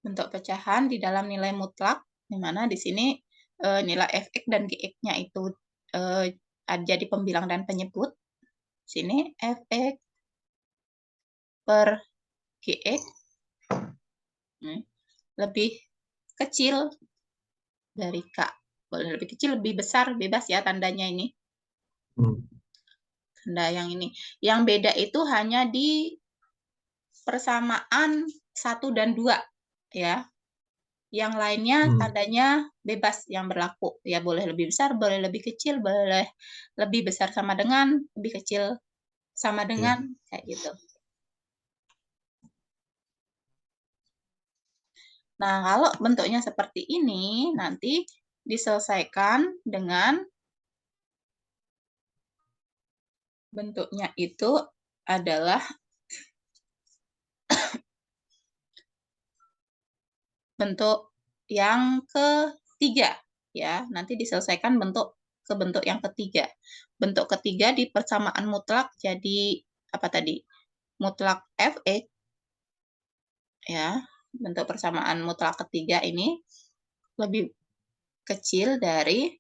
Bentuk pecahan di dalam nilai mutlak, di mana di sini nilai fx dan gx-nya itu jadi pembilang dan penyebut. Sini fx per gx lebih kecil dari k. Boleh lebih kecil, lebih besar, bebas ya tandanya ini. Tanda yang ini. Yang beda itu hanya di persamaan 1 dan 2 ya. Yang lainnya tandanya bebas yang berlaku. Ya boleh lebih besar, boleh lebih kecil, boleh lebih besar sama dengan, lebih kecil sama dengan, kayak gitu. Nah, kalau bentuknya seperti ini, nanti diselesaikan dengan bentuknya itu adalah bentuk yang ketiga. Ya, nanti diselesaikan ke bentuk yang ketiga. Bentuk ketiga di persamaan mutlak jadi apa tadi? Mutlak Fx. Ya, bentuk persamaan mutlak ketiga ini lebih kecil dari,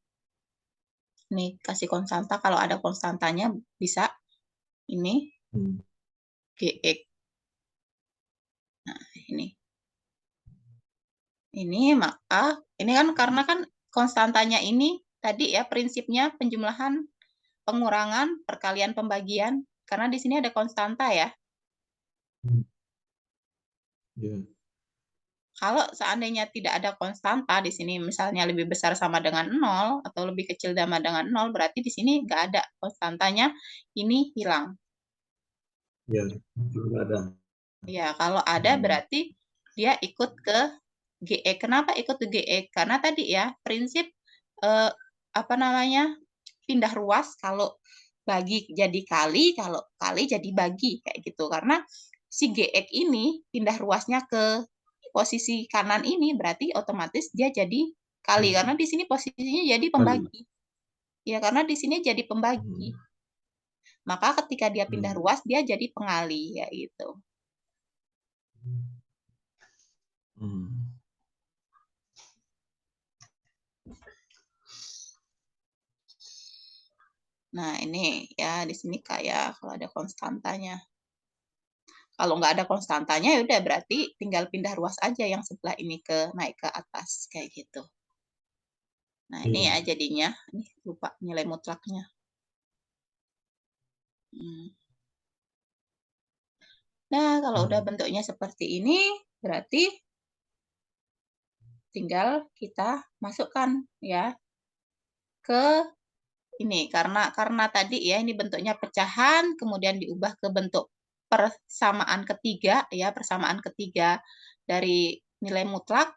ini kasih konstanta, kalau ada konstantanya bisa ini Gx. Nah, ini maka ini kan karena kan konstantanya ini tadi ya prinsipnya penjumlahan, pengurangan, perkalian, pembagian, karena di sini ada konstanta ya. Kalau seandainya tidak ada konstanta di sini, misalnya lebih besar sama dengan 0 atau lebih kecil sama dengan 0, berarti di sini nggak ada konstantanya, ini hilang. Ya, belum ada. Ya, kalau ada berarti dia ikut ke GE. Kenapa ikut ke GE? Karena tadi ya, prinsip apa namanya? Pindah ruas, kalau bagi jadi kali, kalau kali jadi bagi, kayak gitu. Karena si GX ini pindah ruasnya ke posisi kanan ini, berarti otomatis dia jadi kali. Karena di sini posisinya jadi pembagi. Ya, karena di sini jadi pembagi. Maka ketika dia pindah ruas, dia jadi pengali, ya gitu. Nah, ini ya di sini kayak kalau ada konstantanya. Kalau nggak ada konstantanya ya udah berarti tinggal pindah ruas aja yang sebelah ini naik ke atas kayak gitu. Nah, ini ya jadinya, ini lupa nilai mutlaknya. Nah, kalau udah bentuknya seperti ini, berarti tinggal kita masukkan ya ke ini. Karena tadi ya ini bentuknya pecahan, kemudian diubah ke bentuk persamaan ketiga ya, persamaan ketiga dari nilai mutlak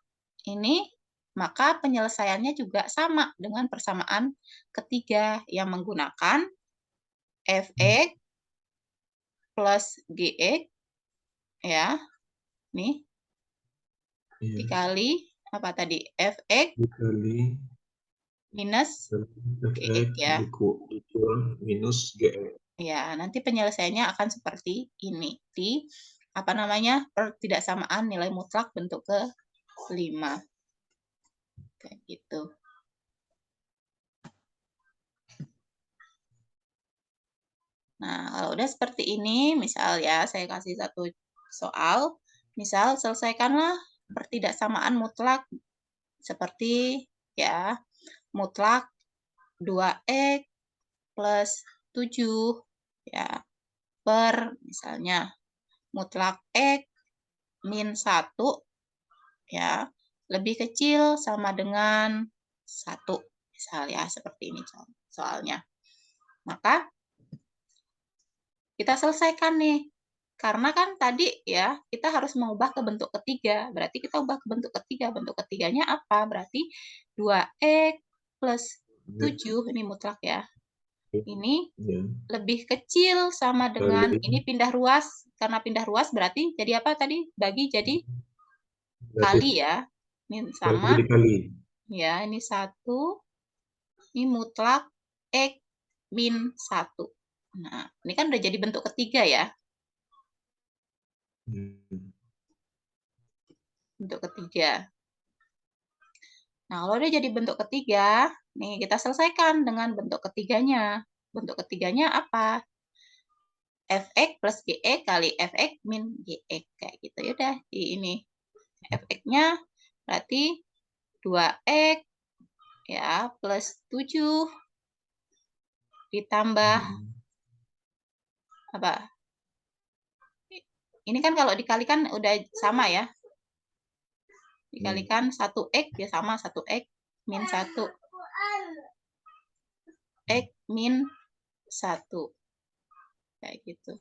ini, maka penyelesaiannya juga sama dengan persamaan ketiga yang menggunakan Fx plus Gx ya. Nih. Dikali apa tadi? Fx dikali minus Gx ya. Minus Gx. Ya, nanti penyelesaiannya akan seperti ini. Di apa namanya? Pertidaksamaan nilai mutlak bentuk ke-5. Kayak gitu. Nah, kalau udah seperti ini, misal ya, saya kasih satu soal. Misal, selesaikanlah pertidaksamaan mutlak seperti ya, mutlak 2x plus 7 ya, per misalnya mutlak x min 1 ya, lebih kecil sama dengan 1. Misal ya, seperti ini soalnya. Maka kita selesaikan nih. Karena kan tadi ya, kita harus mengubah ke bentuk ketiga. Berarti kita ubah ke bentuk ketiga. Bentuk ketiganya apa? Berarti 2x plus 7, ini mutlak ya. Ini lebih kecil sama dengan, ini pindah ruas. Karena pindah ruas berarti jadi apa tadi? Bagi jadi kali ya. Ini sama. Ya, ini 1. Ini mutlak x min 1. Nah, ini kan udah jadi bentuk ketiga ya. Bentuk ketiga. Nah, kalau udah jadi bentuk ketiga, nih kita selesaikan dengan bentuk ketiganya. Bentuk ketiganya apa? Fx plus Gx kali Fx min Gx. Kayak gitu. Yaudah, di ini. Fx-nya berarti 2x ya plus 7 ditambah apa? Ini kan kalau dikalikan udah sama ya. Dikalikan 1x ya sama 1x min 1. X min 1. Kayak gitu.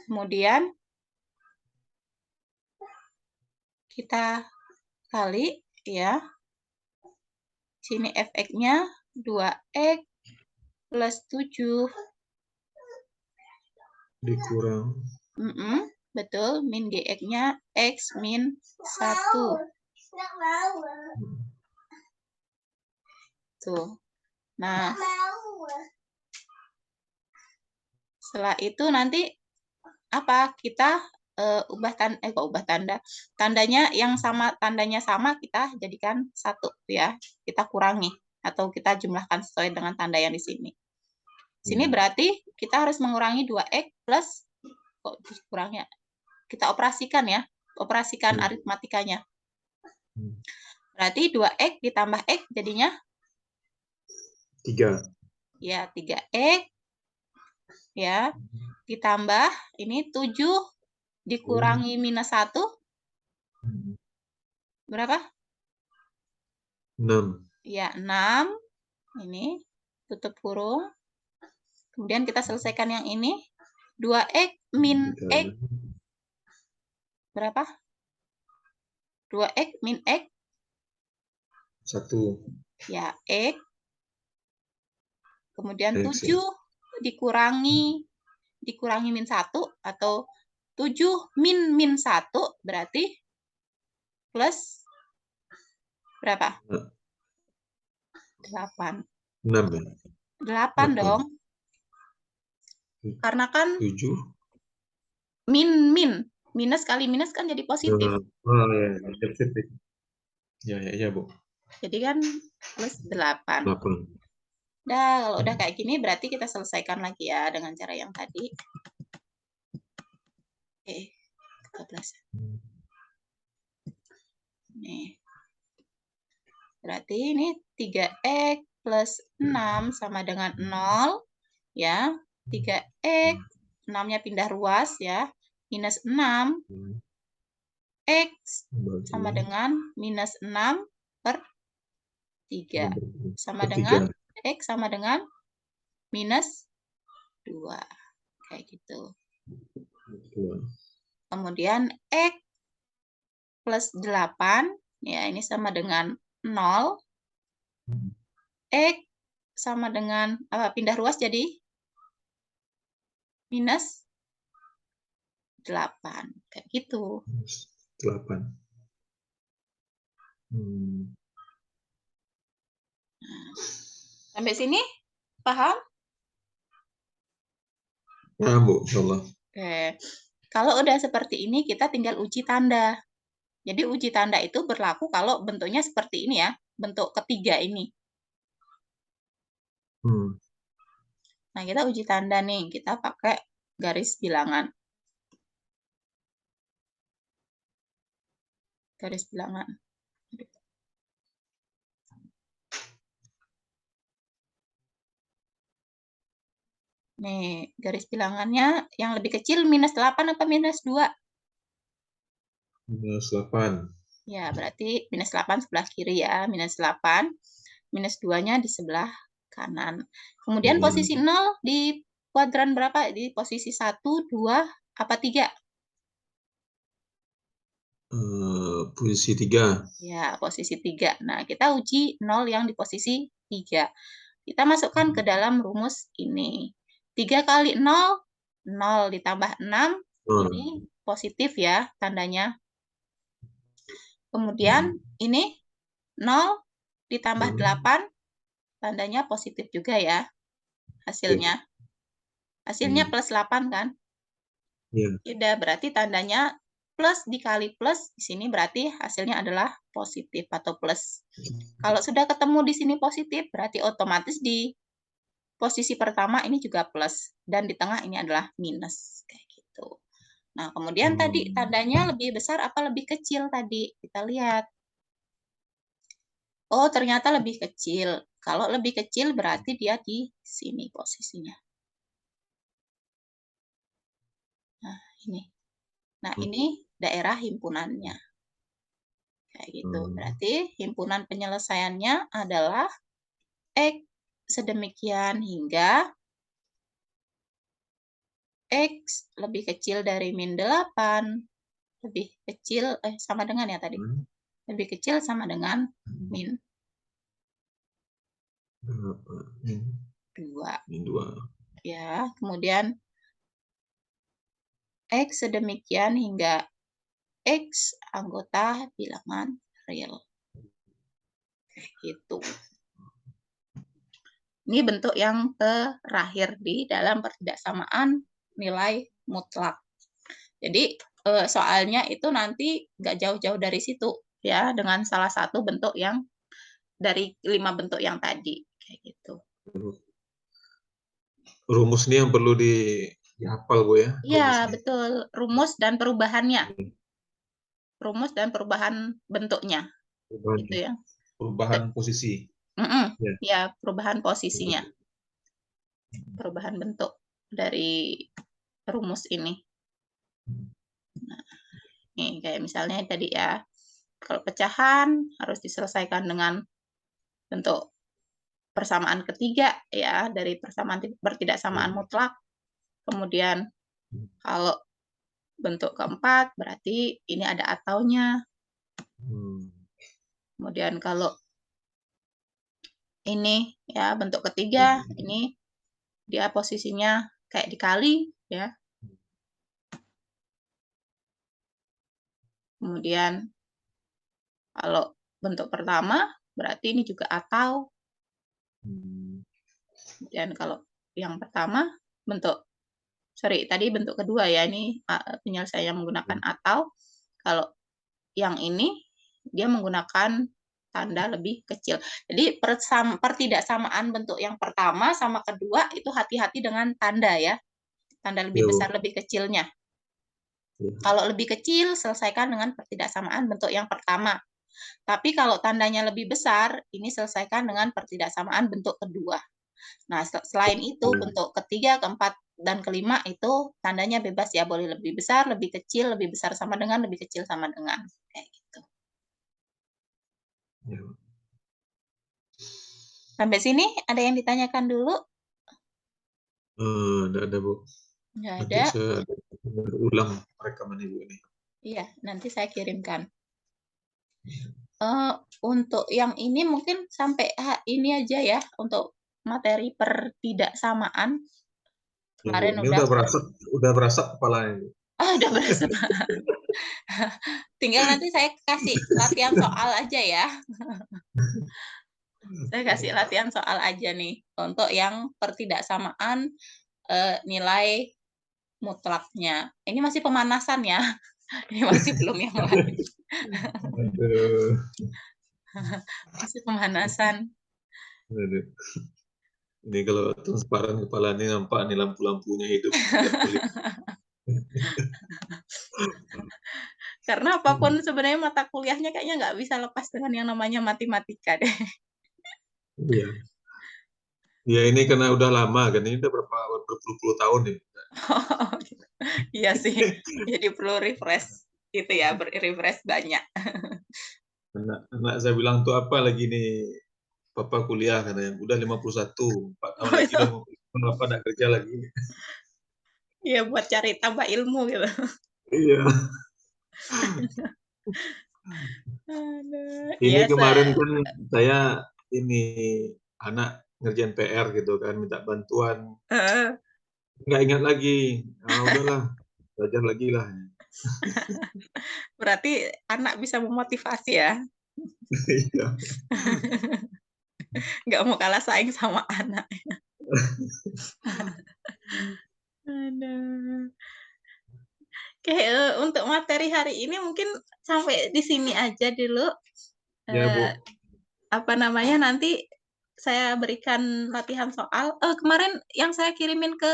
Kemudian kita kali ya. Sini fx-nya 2x plus 7 dikurang. Betul, min gx-nya x min 1. Tuh. Nah, setelah itu nanti apa? Kita ubah tanda. Tandanya yang sama, tandanya sama kita jadikan 1 ya. Kita kurangi atau kita jumlahkan sesuai dengan tanda yang di sini. Sini berarti kita harus mengurangi 2x plus kok kurangnya. Kita operasikan ya. Operasikan aritmatikanya. Berarti 2x ditambah x jadinya 3. Ya, 3x ya. Ditambah ini 7 dikurangi minus 1 berapa? 6. Ya, 6. Ini tutup kurung. Kemudian kita selesaikan yang ini. 2x min x berapa? 2x min x 1. Ya, x. Kemudian 7 dikurangi min 1 atau 7 min 1 berarti plus berapa? 8. 6 ya? 8 dong. Karena kan 7 min. Minus kali minus kan jadi positif. Oh ya. Ya, Bu. Jadi kan plus 8. Nah, kalau udah kayak gini berarti kita selesaikan lagi ya dengan cara yang tadi. Oke, 14. Nih. Berarti ini 3x plus 6 sama dengan 0. Ya, 3x, 6-nya pindah ruas ya. Minus 6. X sama dengan minus 6 per 3. Sama dengan X sama dengan minus 2. Kayak gitu. Kemudian X plus 8. Ya, ini sama dengan 0. X sama dengan pindah ruas jadi minus 8. Kayak gitu. 8. Sampai sini paham? Paham, Bu, insyaallah. Oke. Kalau udah seperti ini kita tinggal uji tanda. Jadi uji tanda itu berlaku kalau bentuknya seperti ini ya, bentuk ketiga ini. Nah, kita uji tanda nih, kita pakai garis bilangan. Garis bilangan. Nih, garis bilangannya yang lebih kecil minus 8 apa minus 2? Minus 8. Ya, berarti minus 8 sebelah kiri ya, minus 8. Minus 2-nya di sebelah kanan. Kemudian posisi 0 di kuadran berapa? Di posisi 1, 2, apa 3? Posisi 3. Ya, posisi 3. Nah, kita uji 0 yang di posisi 3. Kita masukkan ke dalam rumus ini. 3 kali 0, 0 ditambah 6. Ini positif ya tandanya. Kemudian ini 0 ditambah 8. Tandanya positif juga ya hasilnya. Hasilnya plus 8 kan? Tidak, berarti tandanya plus dikali plus. Di sini berarti hasilnya adalah positif atau plus. Kalau sudah ketemu di sini positif, berarti otomatis di posisi pertama ini juga plus. Dan di tengah ini adalah minus. Kayak gitu. Nah, kemudian tadi tandanya lebih besar apa lebih kecil tadi? Kita lihat. Oh, ternyata lebih kecil. Kalau lebih kecil berarti dia di sini posisinya. Ini. Nah, ini daerah himpunannya. Kayak gitu. Berarti himpunan penyelesaiannya adalah X sedemikian hingga X lebih kecil dari min 8. Lebih kecil, sama dengan ya tadi. Lebih kecil sama dengan min 2. Ya, kemudian X sedemikian hingga X anggota bilangan real. Gitu. Ini bentuk yang terakhir di dalam pertidaksamaan nilai mutlak. Jadi soalnya itu nanti nggak jauh-jauh dari situ ya, dengan salah satu bentuk yang dari 5 bentuk yang tadi kayak gitu. Rumus ini yang perlu dihafal, Bu ya? Iya, betul. Rumus dan perubahannya. Rumus dan perubahan bentuknya. Gitu ya. Perubahan posisi. Ya, perubahan posisinya. Perubahan bentuk dari rumus ini. Nah, nih kayak misalnya tadi ya, kalau pecahan harus diselesaikan dengan bentuk persamaan ketiga ya, dari persamaan bertidaksamaan mutlak. Kemudian kalau bentuk keempat berarti ini ada ataunya. Kemudian kalau ini ya bentuk ketiga, ini dia posisinya kayak dikali ya. Kemudian kalau bentuk pertama berarti ini juga atau. Kemudian kalau yang pertama tadi bentuk kedua ya, ini penyelesaian yang menggunakan atau. Kalau yang ini dia menggunakan tanda lebih kecil. Jadi pertidaksamaan bentuk yang pertama sama kedua itu hati-hati dengan tanda ya. Tanda lebih besar lebih kecilnya. Kalau lebih kecil selesaikan dengan pertidaksamaan bentuk yang pertama. Tapi kalau tandanya lebih besar, ini selesaikan dengan pertidaksamaan bentuk kedua. Nah, selain itu bentuk ketiga, keempat, dan kelima itu tandanya bebas ya, boleh lebih besar, lebih kecil, lebih besar sama dengan, lebih kecil sama dengan, kayak gitu. Sampai sini ada yang ditanyakan dulu? Nggak ada, Bu. Nggak Nanti ada. saya ulang rekaman Ibu ini. Iya, nanti saya kirimkan. Untuk yang ini mungkin sampai ini aja ya, untuk materi pertidaksamaan. Kemarin ini udah berasa kepalanya. Udah berasa. Tinggal nanti saya kasih latihan soal aja ya. Saya kasih latihan soal aja nih untuk yang pertidaksamaan nilai mutlaknya. Ini masih pemanasan ya. Ini masih belum yang lain. Masih pemanasan. Ini kalau transparan kepala ini nampak nih lampu-lampunya hidup. Karena apapun sebenarnya mata kuliahnya kayaknya nggak bisa lepas dengan yang namanya matematika deh. Iya. Ya ini karena udah lama kan, ini udah berpuluh-puluh tahun nih. Iya sih, jadi perlu refresh gitu ya, refresh banyak. Anak saya bilang tuh apa lagi nih, Papa kuliah katanya, udah 51, 4 tahun lagi udah Papa nak kerja lagi. Iya, buat cari tambah ilmu gitu. Iya. Ini kemarin kan saya anak ngerjain PR gitu kan, minta bantuan. Nggak ingat lagi. Udahlah, belajar lagi lah. Berarti anak bisa memotivasi ya. Iya. Nggak mau kalah saing sama anak. Oke, untuk materi hari ini mungkin sampai di sini aja dulu. Ya, Bu. Nanti saya berikan latihan soal. Kemarin yang saya kirimin ke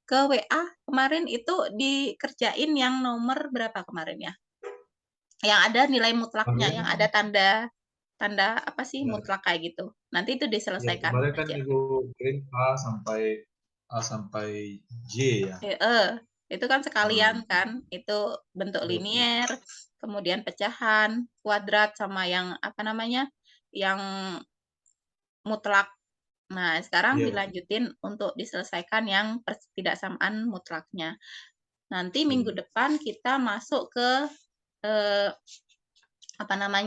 ke WA kemarin itu dikerjain yang nomor berapa kemarin ya? Yang ada nilai mutlaknya, yang ada tanda apa sih mutlak kayak gitu. Nanti itu diselesaikan. Kemarin kan Ibu kirim A sampai J ya. Itu kan sekalian kan, itu bentuk linier, kemudian pecahan, kuadrat, sama yang apa namanya, yang mutlak. Nah, sekarang dilanjutin untuk diselesaikan yang pertidaksamaan mutlaknya. Nanti minggu depan kita masuk ke apa namanya